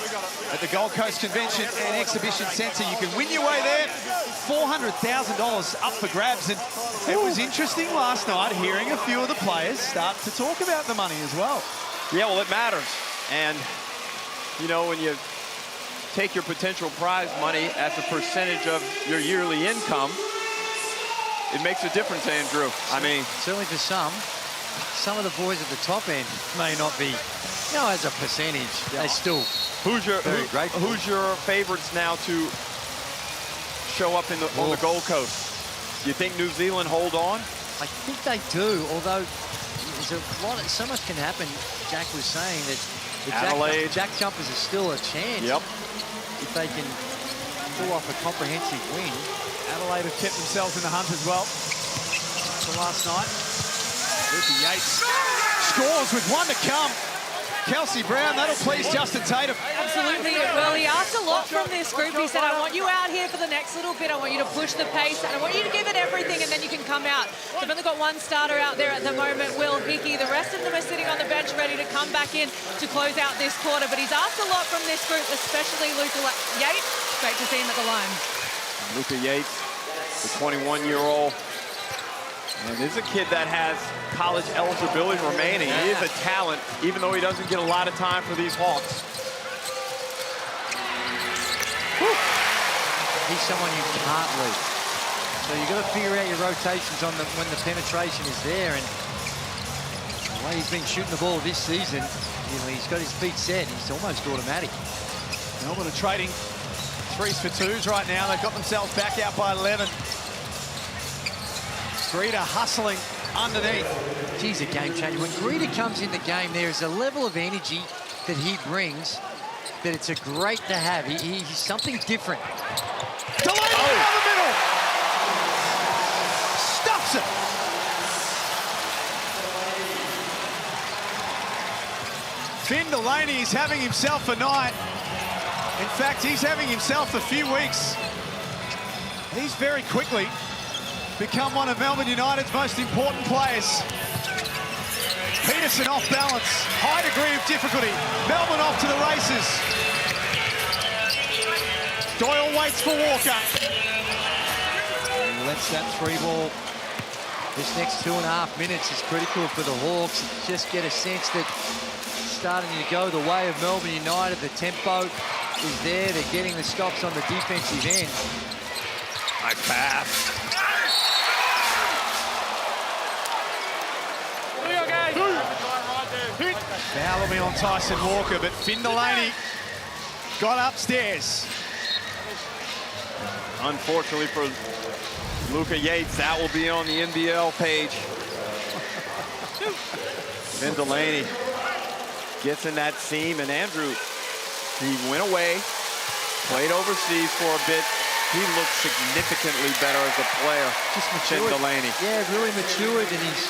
at the Gold Coast Convention and Exhibition Centre. You can win your way there, $400,000 up for grabs. And it was interesting last night hearing a few of the players start to talk about the money as well. Yeah, well, it matters. And, you know, when you take your potential prize money as a percentage of your yearly income, it makes a difference, Andrew. I mean, certainly for some of the boys at the top end may not be, you know, as a percentage, they still who's your favorites now to show up on the Gold Coast? Do you think New Zealand hold on? I think they do, although there's so much can happen. Jack was saying that the Jack jumpers are still a chance. Yep. If they can pull off a comprehensive win. Adelaide have kept themselves in the hunt as well for last night. Luca Yates scores with one to come. Kelsey Brown, that'll please Justin Tatum. Absolutely. Well, he asked a lot from this group. He said, I want you out here for the next little bit. I want you to push the pace, and I want you to give it everything, and then you can come out. They've only got one starter out there at the moment, Will Hickey. The rest of them are sitting on the bench ready to come back in to close out this quarter. But he's asked a lot from this group, especially Luca Yates. Great to see him at the line. Luca Yates, the 21-year-old. And this is a kid that has college eligibility remaining. He is a talent, even though he doesn't get a lot of time for these Hawks. Whew. He's someone you can't leave. So you've got to figure out your rotations on when the penetration is there. And the way he's been shooting the ball this season, you know, he's got his feet set. He's almost automatic. Melbourne are trading 3s for 2s right now. They've got themselves back out by 11. Greeter hustling underneath. Geez, a game changer. When Greeter comes in the game, there is a level of energy that he brings that it's a great to have. He's something different. Delaney down the middle. Stuffs it. Finn Delaney is having himself a night. In fact, he's having himself a few weeks. He's very quickly become one of Melbourne United's most important players. Peterson off balance, high degree of difficulty. Melbourne off to the races. Doyle waits for Walker. He lets that 3-ball. This next 2.5 minutes is critical for the Hawks. Just get a sense that it's starting to go the way of Melbourne United. The tempo is there. They're getting the stops on the defensive end. Nice pass. Foul will be on Tyson Walker, but Finn Delaney got upstairs. Unfortunately for Luca Yates, that will be on the NBL page. Finn Delaney gets in that seam, and Andrew, he went away, played overseas for a bit. He looks significantly better as a player. Just matured. Finn Delaney. Yeah, really matured, and he's,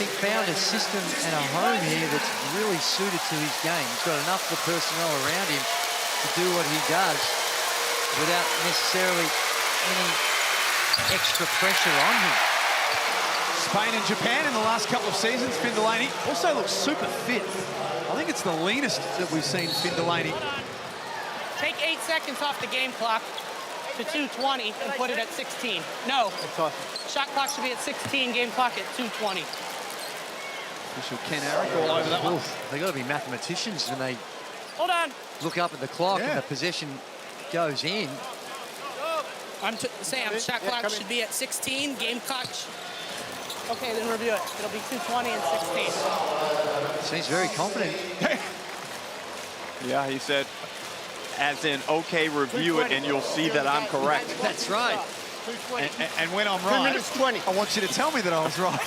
I think, found a system and a home here that's really suited to his game. He's got enough of the personnel around him to do what he does without necessarily any extra pressure on him. Spain and Japan in the last couple of seasons. Finn Delaney also looks super fit. I think it's the leanest that we've seen Finn Delaney. Take 8 seconds off the game clock to 2:20 and put it at 16. No. Shot clock should be at 16, game clock at 2:20. Official Ken Arick all over that one. They've got to be mathematicians when they Hold on. look up at the clock and the possession goes in. Sam, shot clock should be at 16, game clock. Okay, then review it. It'll be 2:20 and 16. Seems very confident. Yeah, he said, as in, okay, review it, and you'll see that I'm correct. That's right. And when I'm right, I want you to tell me that I was right.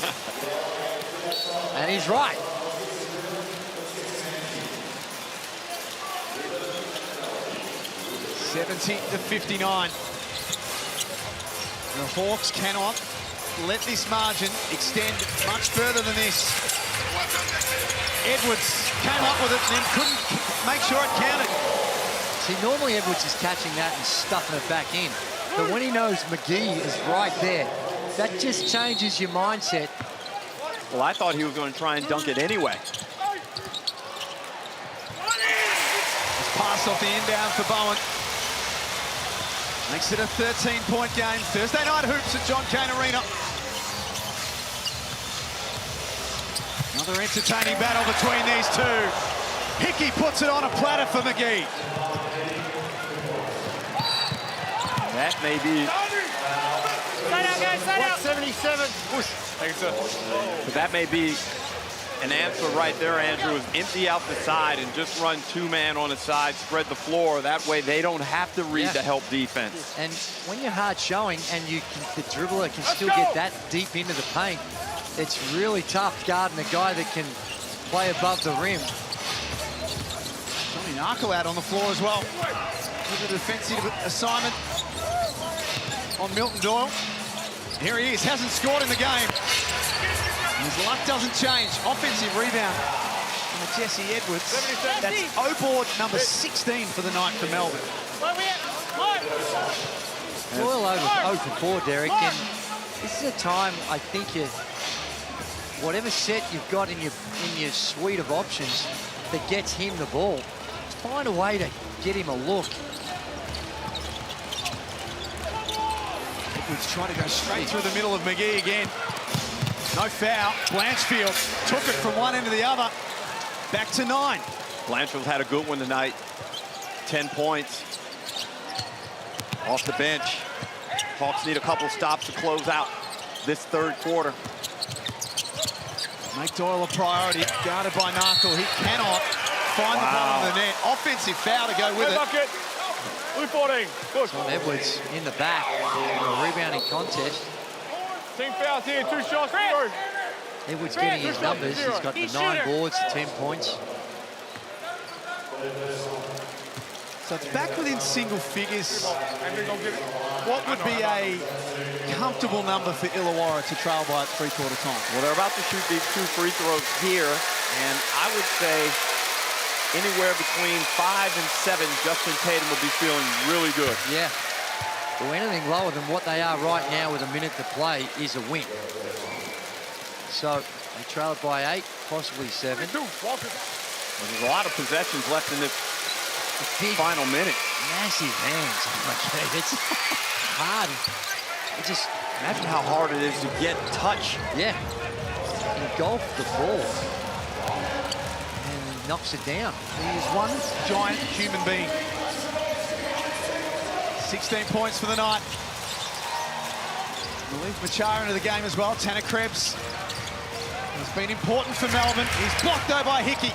And he's right. (17-59). The Hawks cannot let this margin extend much further than this. Edwards came up with it and then couldn't make sure it counted. See, normally Edwards is catching that and stuffing it back in. But when he knows McGee is right there, that just changes your mindset. Well, I thought he was going to try and dunk it anyway. Pass off the inbound for Bowen. Makes it a 13-point game. Thursday night hoops at John Cain Arena. Another entertaining battle between these two. Hickey puts it on a platter for McGee. That may be... Side out, guys, side out. 77. Push. Thanks, sir. But that may be an answer right there, Andrew, is empty out the side and just run two-man on the side, spread the floor. That way they don't have to read the help defense. And when you're hard showing and the dribbler can still get that deep into the paint, it's really tough guarding a guy that can play above the rim. Johnny Narco out on the floor as well. With a defensive assignment on Milton Doyle. Here he is, hasn't scored in the game. His luck doesn't change. Offensive rebound from Jesse Edwards. That's O-board number 16 for the night for Melbourne. Doyle over 0 for 4, Derek. And this is a time I think whatever set you've got in your suite of options that gets him the ball, find a way to get him a look. Edwards trying to go straight through the middle of McGee again. No foul. Blanchfield took it from one end to the other. Back to 9. Blanchfield's had a good one tonight. 10 points. Off the bench. Hawks need a couple stops to close out this third quarter. Make Doyle a priority. Guarded by Narkle. He cannot find the bottom of the net. Offensive foul to go with it. Bucket. Blue 14. Good. Tom Edwards in the back in a rebounding contest. Team fouls here. 2 shots. Edwards getting his numbers. He's got the 9 boards, 10 points. So it's back within single figures. What would be a comfortable number for Illawarra to trail by at three-quarter time? Well, they're about to shoot these 2 free throws here, and I would say anywhere between 5 and 7, Justin Tatum would be feeling really good. Yeah. Well, anything lower than what they are right now with a minute to play is a win. So they trail by 8, possibly 7. Well, there's a lot of possessions left in this final minute. Massive hands. It's hard. It just imagine how hard it is to get touch. Yeah. Engulf the ball. And knocks it down. He is one giant human being. 16 points for the night. Malik Machar into the game as well. Tanner Krebs has been important for Melbourne. He's blocked though by Hickey.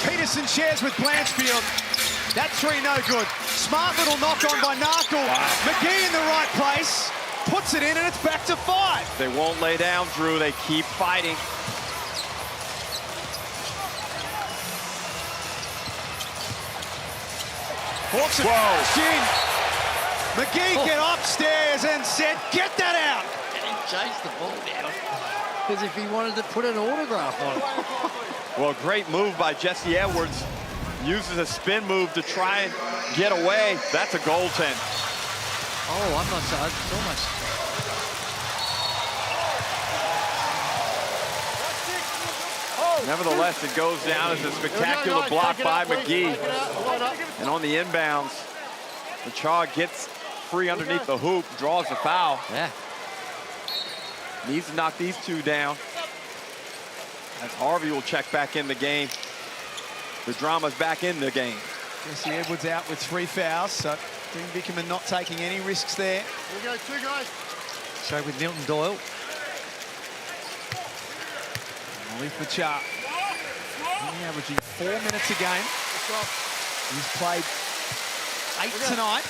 Peterson shares with Blanchfield. That 3 no good. Smart little knock on by Narkle. McGee in the right place. Puts it in and it's back to 5. They won't lay down, Drew. They keep fighting. Hawks in. McGee get upstairs and said, get that out. And chase the ball down. As if he wanted to put an autograph on it. Well, great move by Jesse Edwards. Uses a spin move to try and get away. That's a goaltend. Oh, I'm not sure. It's almost... Nevertheless, it goes down as a spectacular block by McGee. And on the inbounds, Machar gets free underneath the hoop, draws the foul. Yeah. Needs to knock these 2 down. As Harvey will check back in the game. The drama's back in the game. Jesse Edwards out with 3 fouls, so Dean Bickerman not taking any risks there. We go 2 guys. So with Milton Doyle. Malik Machar. Only averaging 4 minutes a game. He's played 8 tonight.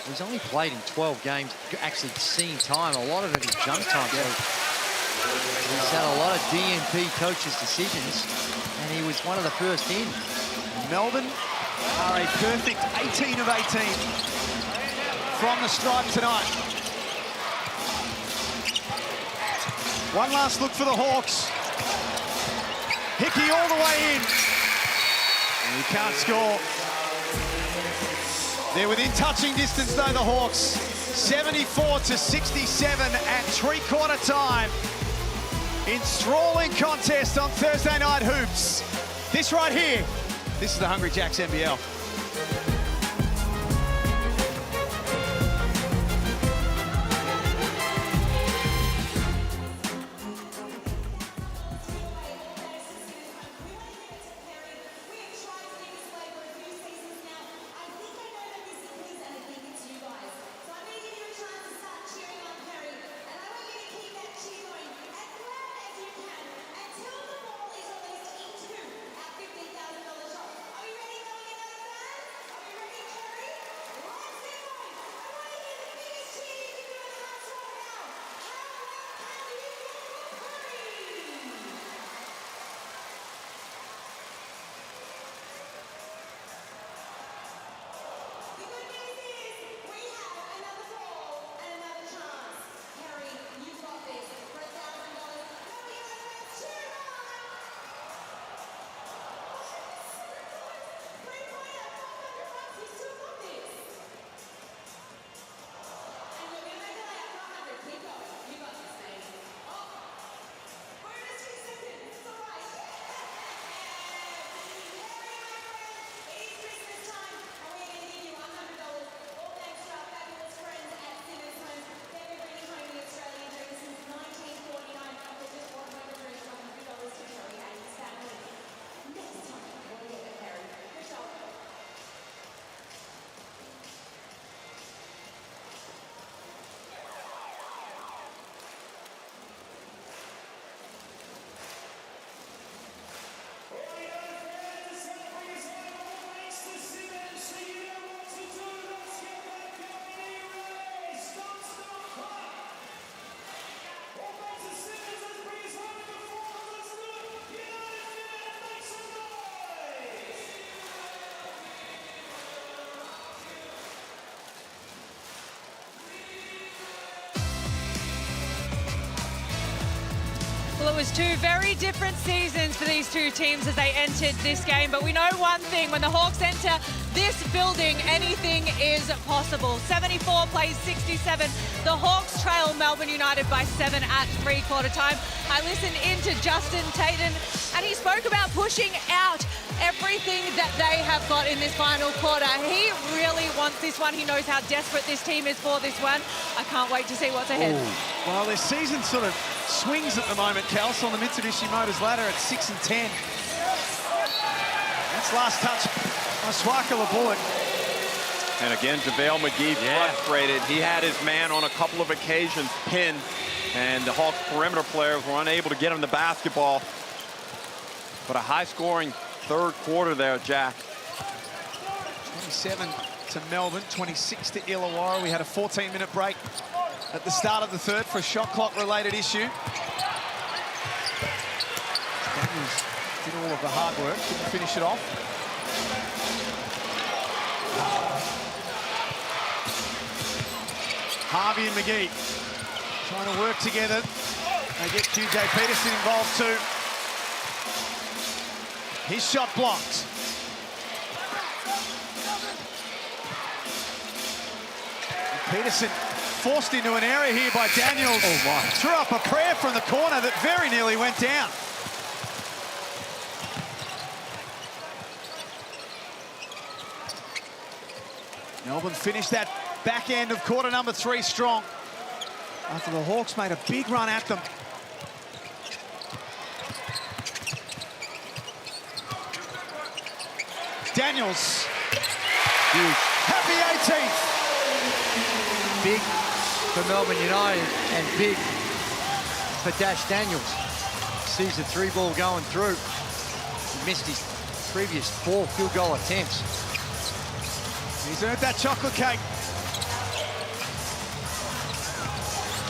He's only played in 12 games, actually seen time. A lot of it is jump time. So he's had a lot of DNP coaches' decisions, and he was one of the first in. Melbourne are a perfect 18 of 18 from the stripe tonight. One last look for the Hawks. Hickey all the way in. And he can't score. They're within touching distance, though, the Hawks. 74-67 at three-quarter time. Enthralling contest on Thursday Night Hoops. This right here, this is the Hungry Jacks NBL. Well, it was two very different seasons for these two teams as they entered this game, but we know one thing, when the Hawks enter this building, anything is possible. 74 plays 67. The Hawks trail Melbourne United by 7 at three-quarter time. I listened into Justin Tatum, and he spoke about pushing out everything that they have got in this final quarter. He really wants this one. He knows how desperate this team is for this one. I can't wait to see what's ahead. Ooh. Well, their season sort of swings at the moment, Kels, on the Mitsubishi Motors ladder at 6 and 10. That's last touch on Swaka Bullock. And again, JaVale McGee frustrated. He had his man on a couple of occasions pinned, and the Hawks perimeter players were unable to get him the basketball. But a high-scoring third quarter there, Jack. 27 to Melbourne, 26 to Illawarra. We had a 14-minute break at the start of the third for a shot clock-related issue. Daniels did all of the hard work, couldn't finish it off. Harvey and McGee trying to work together. They get QJ Peterson involved too. His shot blocked. Peterson forced into an area here by Daniels. Oh my. Threw up a prayer from the corner that very nearly went down. Melbourne finished that back end of quarter number 3 strong after the Hawks made a big run at them. Daniels. Huge. Happy 18th. Big for Melbourne United and big for Dash Daniels. Sees the 3-ball going through. He missed his previous 4 field goal attempts. He's earned that chocolate cake.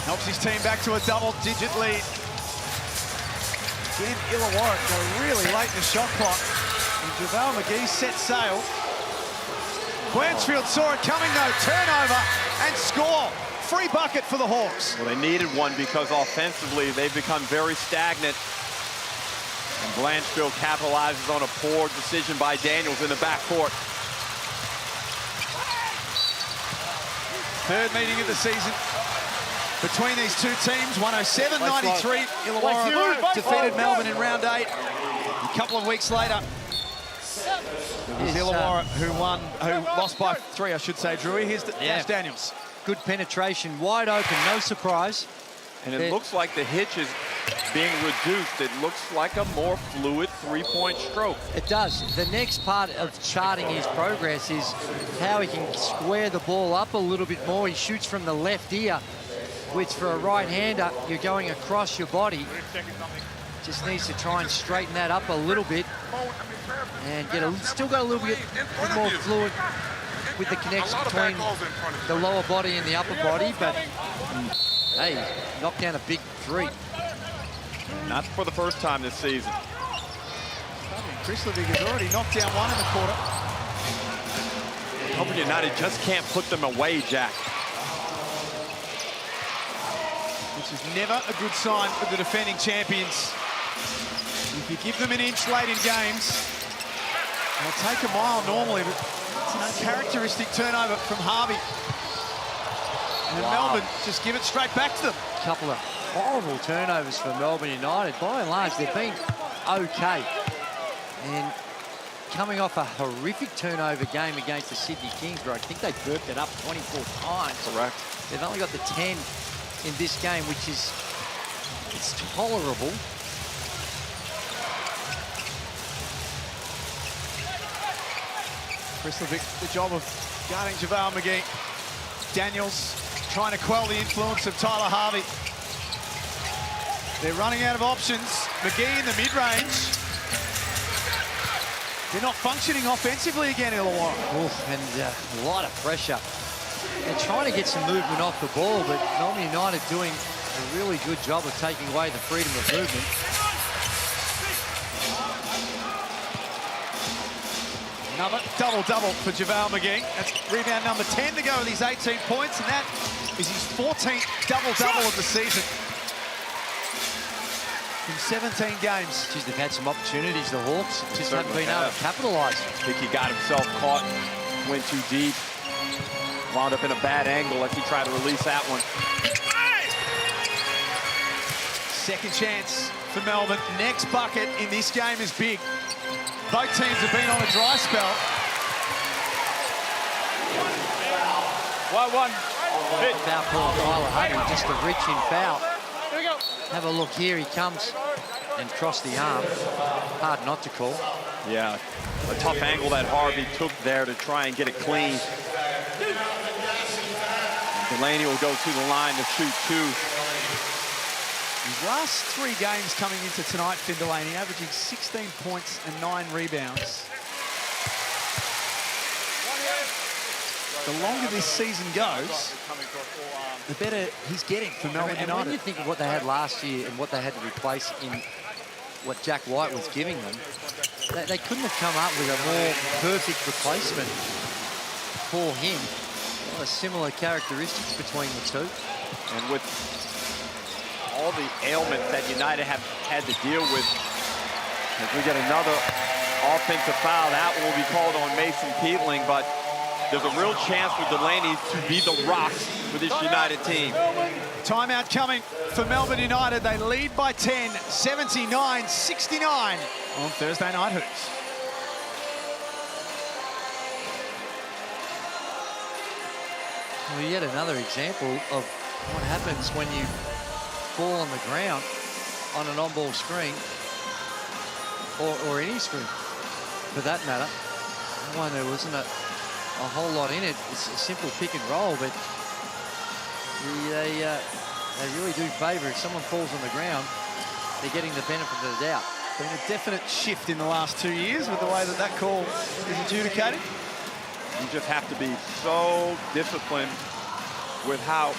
Helps his team back to a double-digit lead. Again, Illawarra go really late in the shot clock. And JaVale McGee set sail. Quansfield saw it coming though, turnover and score. Free bucket for the Hawks. Well, they needed one because offensively they've become very stagnant. And Blanchfield capitalizes on a poor decision by Daniels in the backcourt. Third meeting of the season between these two teams. 107-93. Illawarra defeated Melbourne in round 8. A couple of weeks later, it was Illawarra who lost by 3, I should say, Drewy. Here's Dash Daniels. Good penetration, wide open, no surprise. And it looks like the hitch is being reduced. It looks like a more fluid three-point stroke. It does. The next part of charting his progress is how he can square the ball up a little bit more. He shoots from the left ear, which for a right-hander, you're going across your body. Just needs to try and straighten that up a little bit and still got a little bit more fluid with the connection between the lower body and the upper body, but hey, knocked down a big 3. Not for the first time this season. Krislovic has already knocked down 1 in the quarter. Melbourne United just can't put them away, Jack. Which is never a good sign for the defending champions. If you give them an inch late in games, they'll take a mile normally, but it's an uncharacteristic turnover from Harvey. And Melbourne just give it straight back to them. A couple of horrible turnovers for Melbourne United. By and large, they've been okay. And coming off a horrific turnover game against the Sydney Kings, where I think they burped it up 24 times. Correct. They've only got the 10 in this game, which is, it's tolerable. Krislovic, the job of guarding JaVale McGee. Daniels trying to quell the influence of Tyler Harvey. They're running out of options. McGee in the mid-range. They're not functioning offensively again, Illawarra. And a lot of pressure. They're trying to get some movement off the ball, but Melbourne United doing a really good job of taking away the freedom of movement. Another double-double for JaVale McGee. That's rebound number 10 to go with his 18 points, and that is his 14th double-double of the season. in 17 games. Geez, they've had some opportunities, the Hawks. Just haven't been able to capitalise. I think he got himself caught, went too deep, wound up in a bad angle as he tried to release that one. Second chance for Melbourne. Next bucket in this game is big. Both teams have been on a dry spell. 1-1. Foul call, Tyler Hutton, just a reach-in foul. Here we go. Have a look here, he comes and crossed the arm. Hard not to call. Yeah, a tough angle that Harvey took there to try and get it clean. And Delaney will go to the line to shoot 2. His last 3 games coming into tonight, Finn Delaney, averaging 16 points and 9 rebounds. The longer this season goes, the better he's getting for Melbourne And United. when you think of what they had last year and what they had to replace in what Jack White was giving them, they couldn't have come up with a more perfect replacement for him. A lot of similar characteristics between the two. And with all the ailments that United have had to deal with, as we get another offensive foul, that will be called on Mason Peatling, but there's a real chance for Delaney to be the rock for this United team. Timeout coming for Melbourne United. They lead by 10, 79-69 on Thursday Night Hoops. Well, yet another example of what happens when you fall on the ground on an on-ball screen, or any screen, for that matter. One, there wasn't a whole lot in it. It's a simple pick and roll, but they really do favour. If someone falls on the ground, they're getting the benefit of the doubt. Been a definite shift in the last 2 years with the way that call is adjudicated. You just have to be so disciplined with how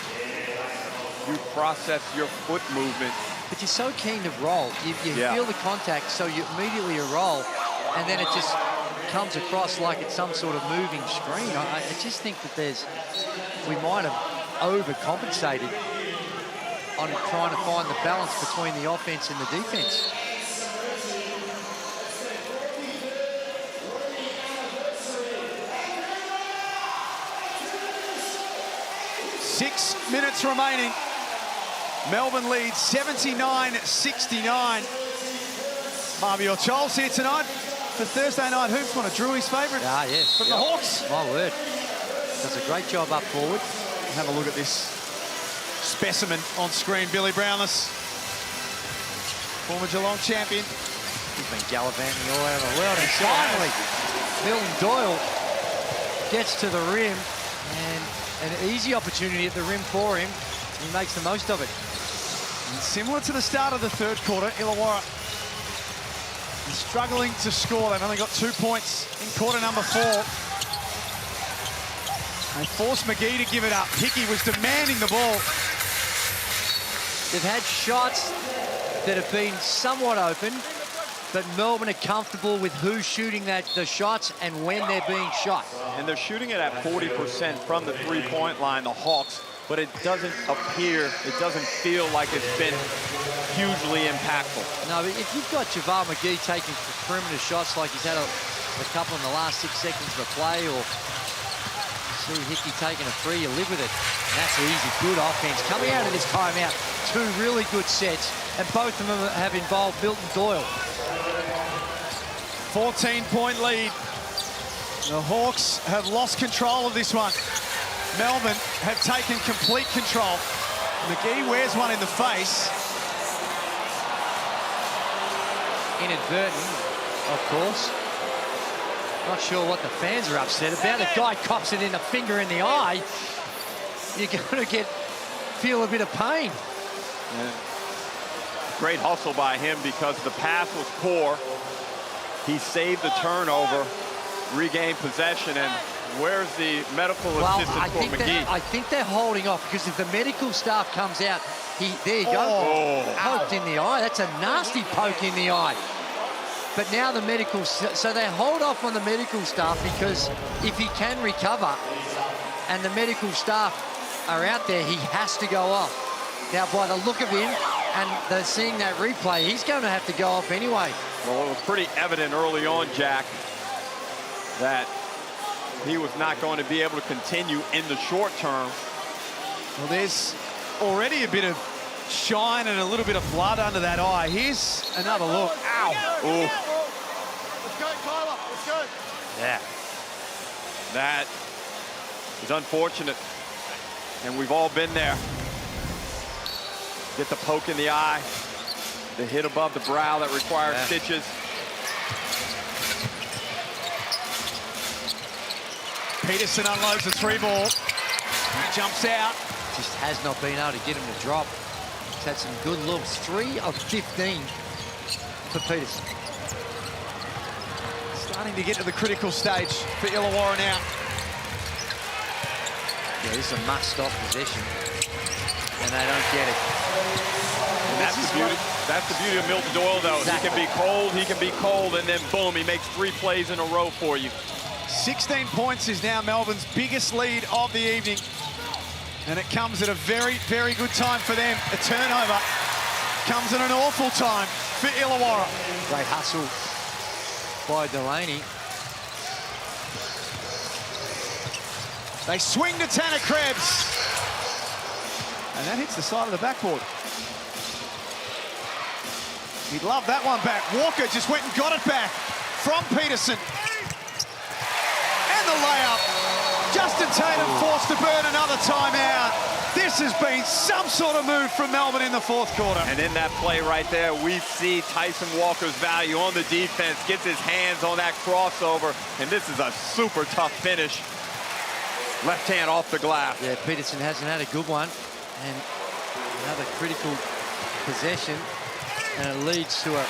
you process your foot movement. But you're so keen to roll. You feel the contact, so you immediately roll, and then it just comes across like it's some sort of moving screen. I just think that we might have overcompensated on trying to find the balance between the offense and the defense. Six minutes remaining. Melbourne leads 79-69. Mabior Charles here tonight for Thursday Night Hoops, one of Drewey's favourites. Ah, yes. From the Hawks. My word. Does a great job up forward. Have a look at this specimen on screen, Billy Brownless. Former Geelong champion. He's been gallivanting all over the world, and finally, Milton Doyle gets to the rim, and an easy opportunity at the rim for him. He makes the most of it. And similar to the start of the third quarter, Illawarra is struggling to score. They've only got 2 points in quarter number 4. They forced McGee to give it up. Hickey was demanding the ball. They've had shots that have been somewhat open, but Melbourne are comfortable with who's shooting the shots and when they're being shot. And they're shooting it at 40% from the three-point line, the Hawks, but it doesn't feel like it's been hugely impactful. No, but if you've got JaVale McGee taking perimeter shots like he's had a couple in the last 6 seconds of a play, or see Hickey taking a three, you live with it. And that's easy, good offense. Coming out of this timeout, 2 really good sets, and both of them have involved Milton Doyle. 14-point lead. The Hawks have lost control of this one. Melbourne have taken complete control. McGee wears one in the face. Inadvertent, of course. Not sure what the fans are upset about. The guy cops it in the finger in the eye. You're going to feel a bit of pain. Yeah. Great hustle by him because the pass was poor. He saved the turnover, regained possession, and where's the medical assistant for McGee? I think they're holding off, because if the medical staff comes out, there you go. Poked in the eye. That's a nasty poke in the eye. But now the medical, so they hold off on the medical staff, because if he can recover and the medical staff are out there, he has to go off. Now, by the look of him and they're seeing that replay. He's going to have to go off anyway. Well, it was pretty evident early on, Jack, that he was not going to be able to continue in the short term. Well, there's already a bit of shine and a little bit of blood under that eye. Here's another look. Ow. Ooh. Let's go, Tyler. Let's go. Yeah. That is unfortunate. And we've all been there. Get the poke in the eye, the hit above the brow that requires stitches. Peterson unloads the 3-ball. He jumps out. Just has not been able to get him to drop. He's had some good looks. 3 of 15 for Peterson. Starting to get to the critical stage for Illawarra now. Yeah, this is a must-stop possession, and they don't get it. That's the beauty of Milton Doyle, though. Exactly. He can be cold, and then boom, he makes 3 plays in a row for you. 16 points is now Melbourne's biggest lead of the evening. And it comes at a very, very good time for them. A turnover comes at an awful time for Illawarra. Great hustle by Delaney. They swing to Tanner Krebs. And that hits the side of the backboard. He'd love that one back. Walker just went and got it back from Peterson. And the layup. Justin Tatum forced to burn another timeout. This has been some sort of move from Melbourne in the 4th quarter. And in that play right there, we see Tyson Walker's value on the defense, gets his hands on that crossover, and this is a super tough finish. Left hand off the glass. Yeah, Peterson hasn't had a good one. And another critical possession. And it leads to a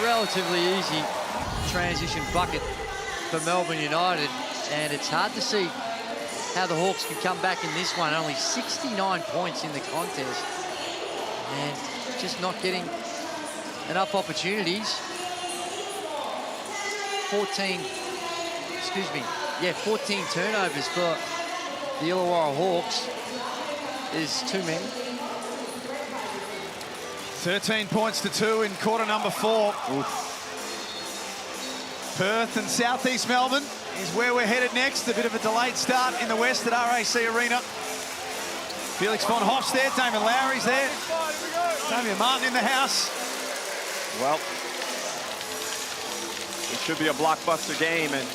relatively easy transition bucket for Melbourne United. And it's hard to see how the Hawks can come back in this one. Only 69 points in the contest. And just not getting enough opportunities. 14 turnovers for the Illawarra Hawks is too many. 13 points to 2 in quarter number 4. Perth and southeast Melbourne is where we're headed next. A bit of a delayed start in the west at RAC Arena. Felix von Hoff's there, Damon Lowry's there. Damian Martin in the house. Well, it should be a blockbuster game, and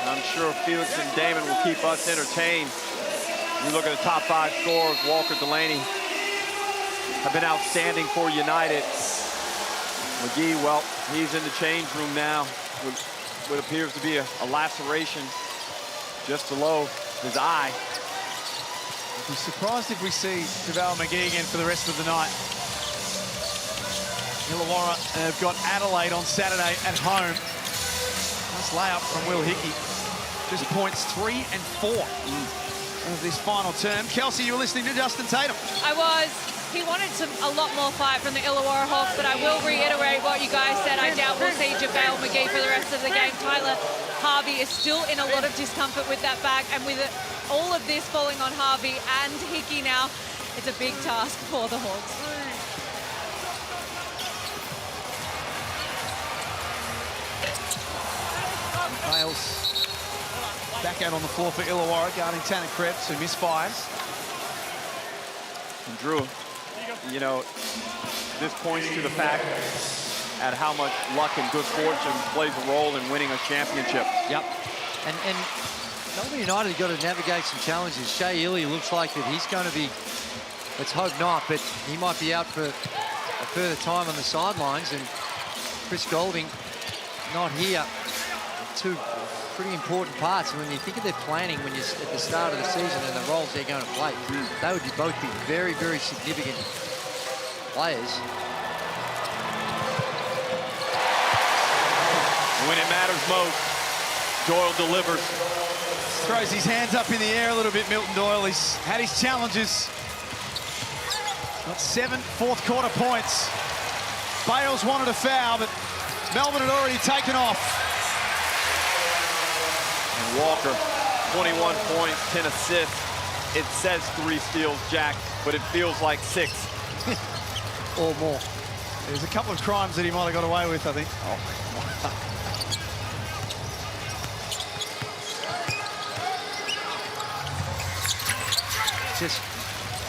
I'm sure Felix and Damon will keep us entertained. You look at the top 5 scorers, Walker, Delaney have been outstanding for United. McGee, well, he's in the change room now with what appears to be a laceration just below his eye. I'd be surprised if we see JaVale McGee again for the rest of the night. Illawarra have got Adelaide on Saturday at home. Nice layup from Will Hickey. Just points 3 and 4 of this final term. Kelsey, you were listening to Justin Tatum. I was. He wanted a lot more fight from the Illawarra Hawks, but I will reiterate what you guys said. I doubt we'll see JaVale McGee for the rest of the game. Tyler Harvey is still in a lot of discomfort with that back, and with all of this falling on Harvey and Hickey now, it's a big task for the Hawks. Bales back out on the floor for Illawarra, guarding Tanner Krebs, who misfires. And Drew, you know, this points to the fact at how much luck and good fortune plays a role in winning a championship. Yep. And Melbourne United have got to navigate some challenges. Shea Illy looks like that he's going to be, let's hope not, but he might be out for a further time on the sidelines. And Chris Golding not here. 2 pretty important parts. And when you think of their planning when you're at the start of the season and the roles they're going to play, they would both be very, very significant players. When it matters most, Doyle delivers. Throws his hands up in the air a little bit, Milton Doyle. He's had his challenges. Got 7 4th quarter points. Bales wanted a foul, but Melbourne had already taken off. And Walker, 21 points, 10 assists. It says 3 steals, Jack, but it feels like 6. or more. There's a couple of crimes that he might have got away with, I think. Just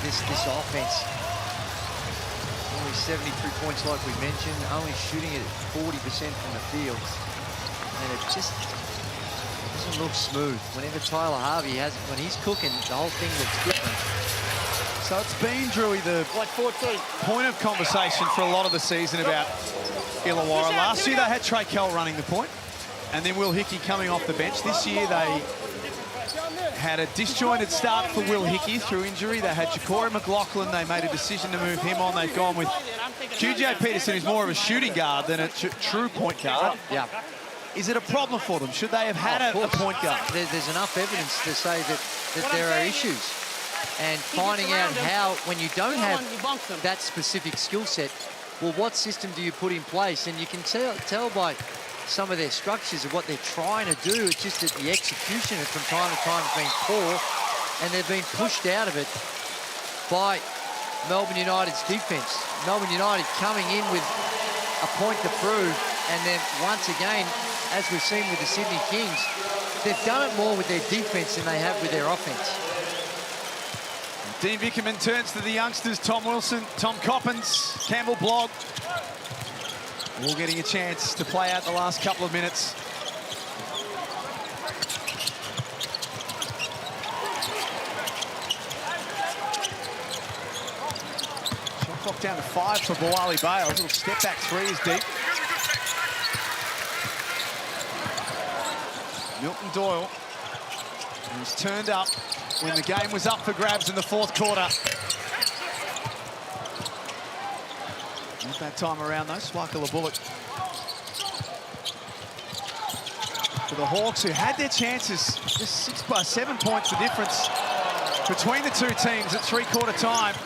this offense. Only 73 points like we mentioned, only shooting it at 40% from the field. And it just doesn't look smooth. Whenever Tyler Harvey has, when he's cooking, the whole thing looks different. So it's been, Drewy, the point of conversation for a lot of the season about Illawarra. Last year they had Trey Kell running the point, and then Will Hickey coming off the bench. This year they had a disjointed start for Will Hickey through injury. They had Ja'Cory McLaughlin. They made a decision to move him on. They've gone with QJ Peterson, who's more of a shooting guard than a true point guard. Yeah. Is it a problem for them? Should they have had a point guard? There's enough evidence to say that there are issues. And finding out how, when you don't have that specific skill set, well, what system do you put in place? And you can tell by some of their structures of what they're trying to do. It's just that the execution from time to time has been poor, and they've been pushed out of it by Melbourne United's defense. Melbourne United coming in with a point to prove, and then once again, as we've seen with the Sydney Kings, they've done it more with their defense than they have with their offense. Dean Vickerman turns to the youngsters, Tom Wilson, Tom Coppins, Campbell Blogg. All getting a chance to play out the last couple of minutes. Shot clock down to 5 for Boali Bales. Little step back three is deep. Milton Doyle, who was turned up when the game was up for grabs in the fourth quarter. Not that time around though, Swakala Bullock. For the Hawks, who had their chances, just 6 by 7 points the difference between the two teams at three-quarter time.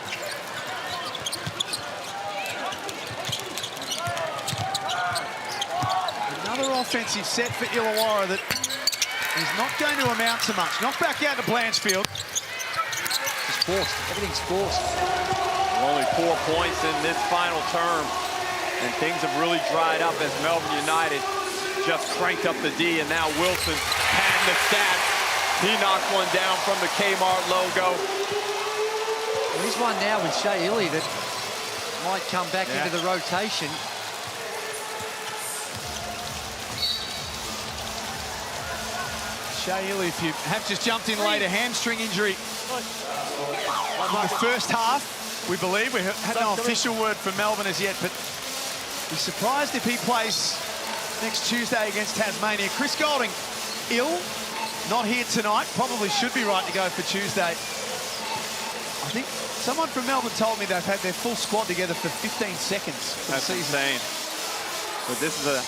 Another offensive set for Illawarra that is not going to amount to much. Knocked back out to Blanchfield. It's forced. Everything's forced. Only 4 points in this final term, and things have really dried up as Melbourne United just cranked up the D, and now Wilson had the stats. He knocked one down from the Kmart logo. Well, he's one now with Shea Illy that might come back into the rotation. Shea Illy, if you have just jumped in late, a hamstring injury in the first half. We believe. We had no official word from Melbourne as yet, but be surprised if he plays next Tuesday against Tasmania. Chris Golding, ill, not here tonight. Probably should be right to go for Tuesday. I think someone from Melbourne told me they've had their full squad together for 15 seconds for the season. That's insane. But this is a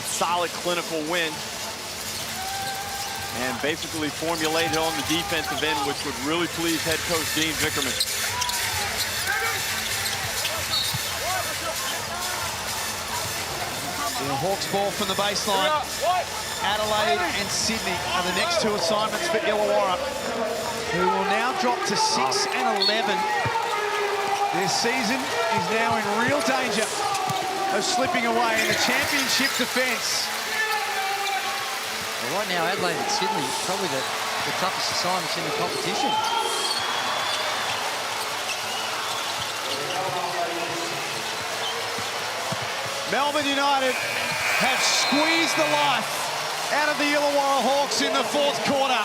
solid clinical win, and basically formulated on the defensive end, which would really please head coach Dean Vickerman. The Hawks ball from the baseline. Adelaide and Sydney are the next two assignments for Illawarra, who will now drop to 6 and 11. Their season is now in real danger of slipping away in the championship defence. Well, right now, Adelaide and Sydney probably the toughest assignments in the competition. Melbourne United have squeezed the life out of the Illawarra Hawks in the fourth quarter.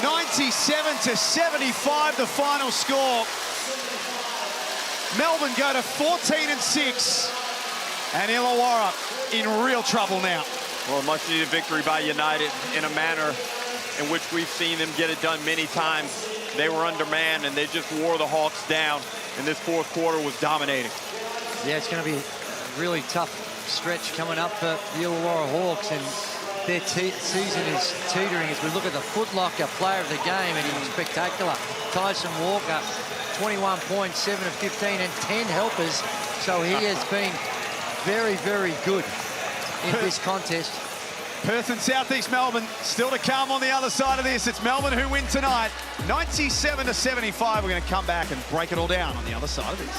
97-75 the final score. Melbourne go to 14-6, and Illawarra in real trouble now. Well, much needed victory by United in a manner in which we've seen them get it done many times. They were undermanned and they just wore the Hawks down, and this fourth quarter was dominating. Yeah, it's going to be a really tough stretch coming up for the Illawarra Hawks, and their season is teetering as we look at the footlocker player of the game, and he's spectacular. Tyson Walker, 21 points, 7 of 15, and 10 helpers. So he has been very, very good in this contest. Perth and Southeast Melbourne still to come on the other side of this. It's Melbourne who win tonight, 97-75. We're going to come back and break it all down on the other side of this.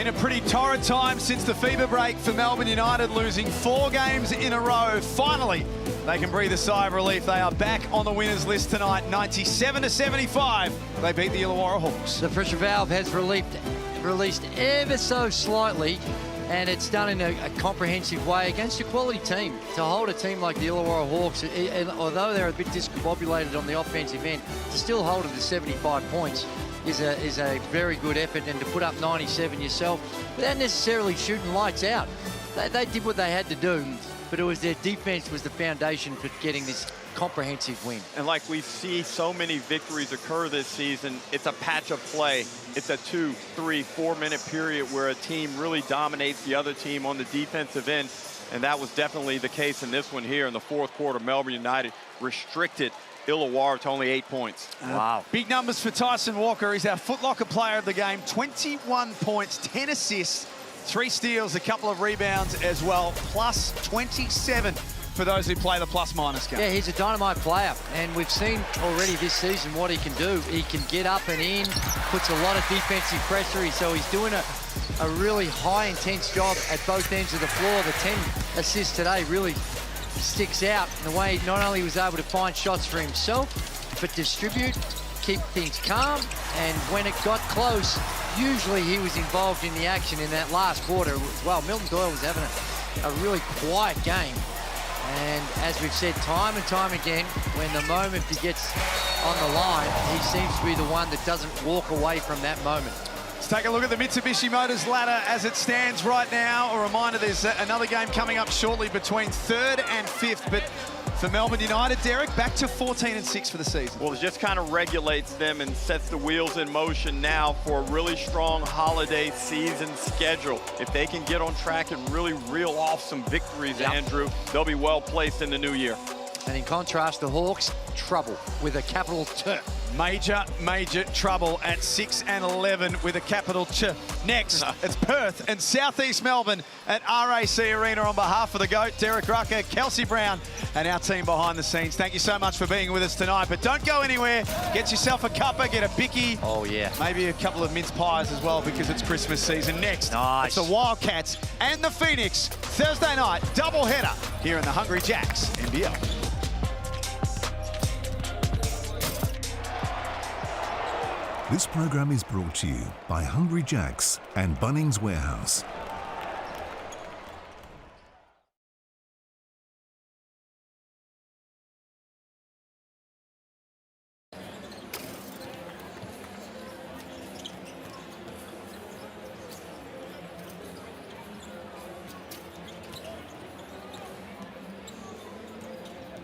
Been a pretty torrid time since the fever break for Melbourne United, losing 4 games in a row. Finally, they can breathe a sigh of relief. They are back on the winners list tonight, 97-75. They beat the Illawarra Hawks. The pressure valve has released ever so slightly, and it's done in a comprehensive way against a quality team. To hold a team like the Illawarra Hawks, although they're a bit discombobulated on the offensive end, to still hold it to 75 points is a very good effort, and to put up 97 yourself without necessarily shooting lights out. They did what they had to do, but it was their defense was the foundation for getting this comprehensive win. And like we see so many victories occur this season, it's a patch of play. It's a 2, 3, 4-minute period where a team really dominates the other team on the defensive end. And that was definitely the case in this one here in the fourth quarter. Melbourne United restricted Illawarra to only 8 points. Wow. Big numbers for Tyson Walker. He's our Foot Locker player of the game. 21 points, 10 assists, 3 steals, a couple of rebounds as well, plus 27 for those who play the plus-minus game. Yeah, he's a dynamite player, and we've seen already this season what he can do. He can get up and in, puts a lot of defensive pressure, so he's doing a really high, intense job at both ends of the floor. The 10 assists today really sticks out in the way not only was able to find shots for himself, but distribute, keep things calm, and when it got close, usually he was involved in the action in that last quarter as well. Milton Doyle was having a really quiet game, and as we've said time and time again, when the moment he gets on the line, he seems to be the one that doesn't walk away from that moment. Let's take a look at the Mitsubishi Motors ladder as it stands right now. A reminder, there's another game coming up shortly between 3rd and 5th, but for Melbourne United, Derek, back to 14-6 for the season. Well, it just kind of regulates them and sets the wheels in motion now for a really strong holiday season schedule. If they can get on track and really reel off some victories, Andrew, they'll be well placed in the new year. And in contrast, the Hawks, trouble with a capital T. Major trouble at 6 and 11 with a capital Ch. Next, it's Perth and Southeast Melbourne at RAC Arena. On behalf of the GOAT, Derek Rucker, Kelsey Brown, and our team behind the scenes, thank you so much for being with us tonight. But don't go anywhere. Get yourself a cuppa, get a bicky. Oh, yeah. Maybe a couple of mince pies as well, because it's Christmas season. Next, nice. It's the Wildcats and the Phoenix. Thursday night, doubleheader here in the Hungry Jacks NBL. This program is brought to you by Hungry Jacks and Bunnings Warehouse.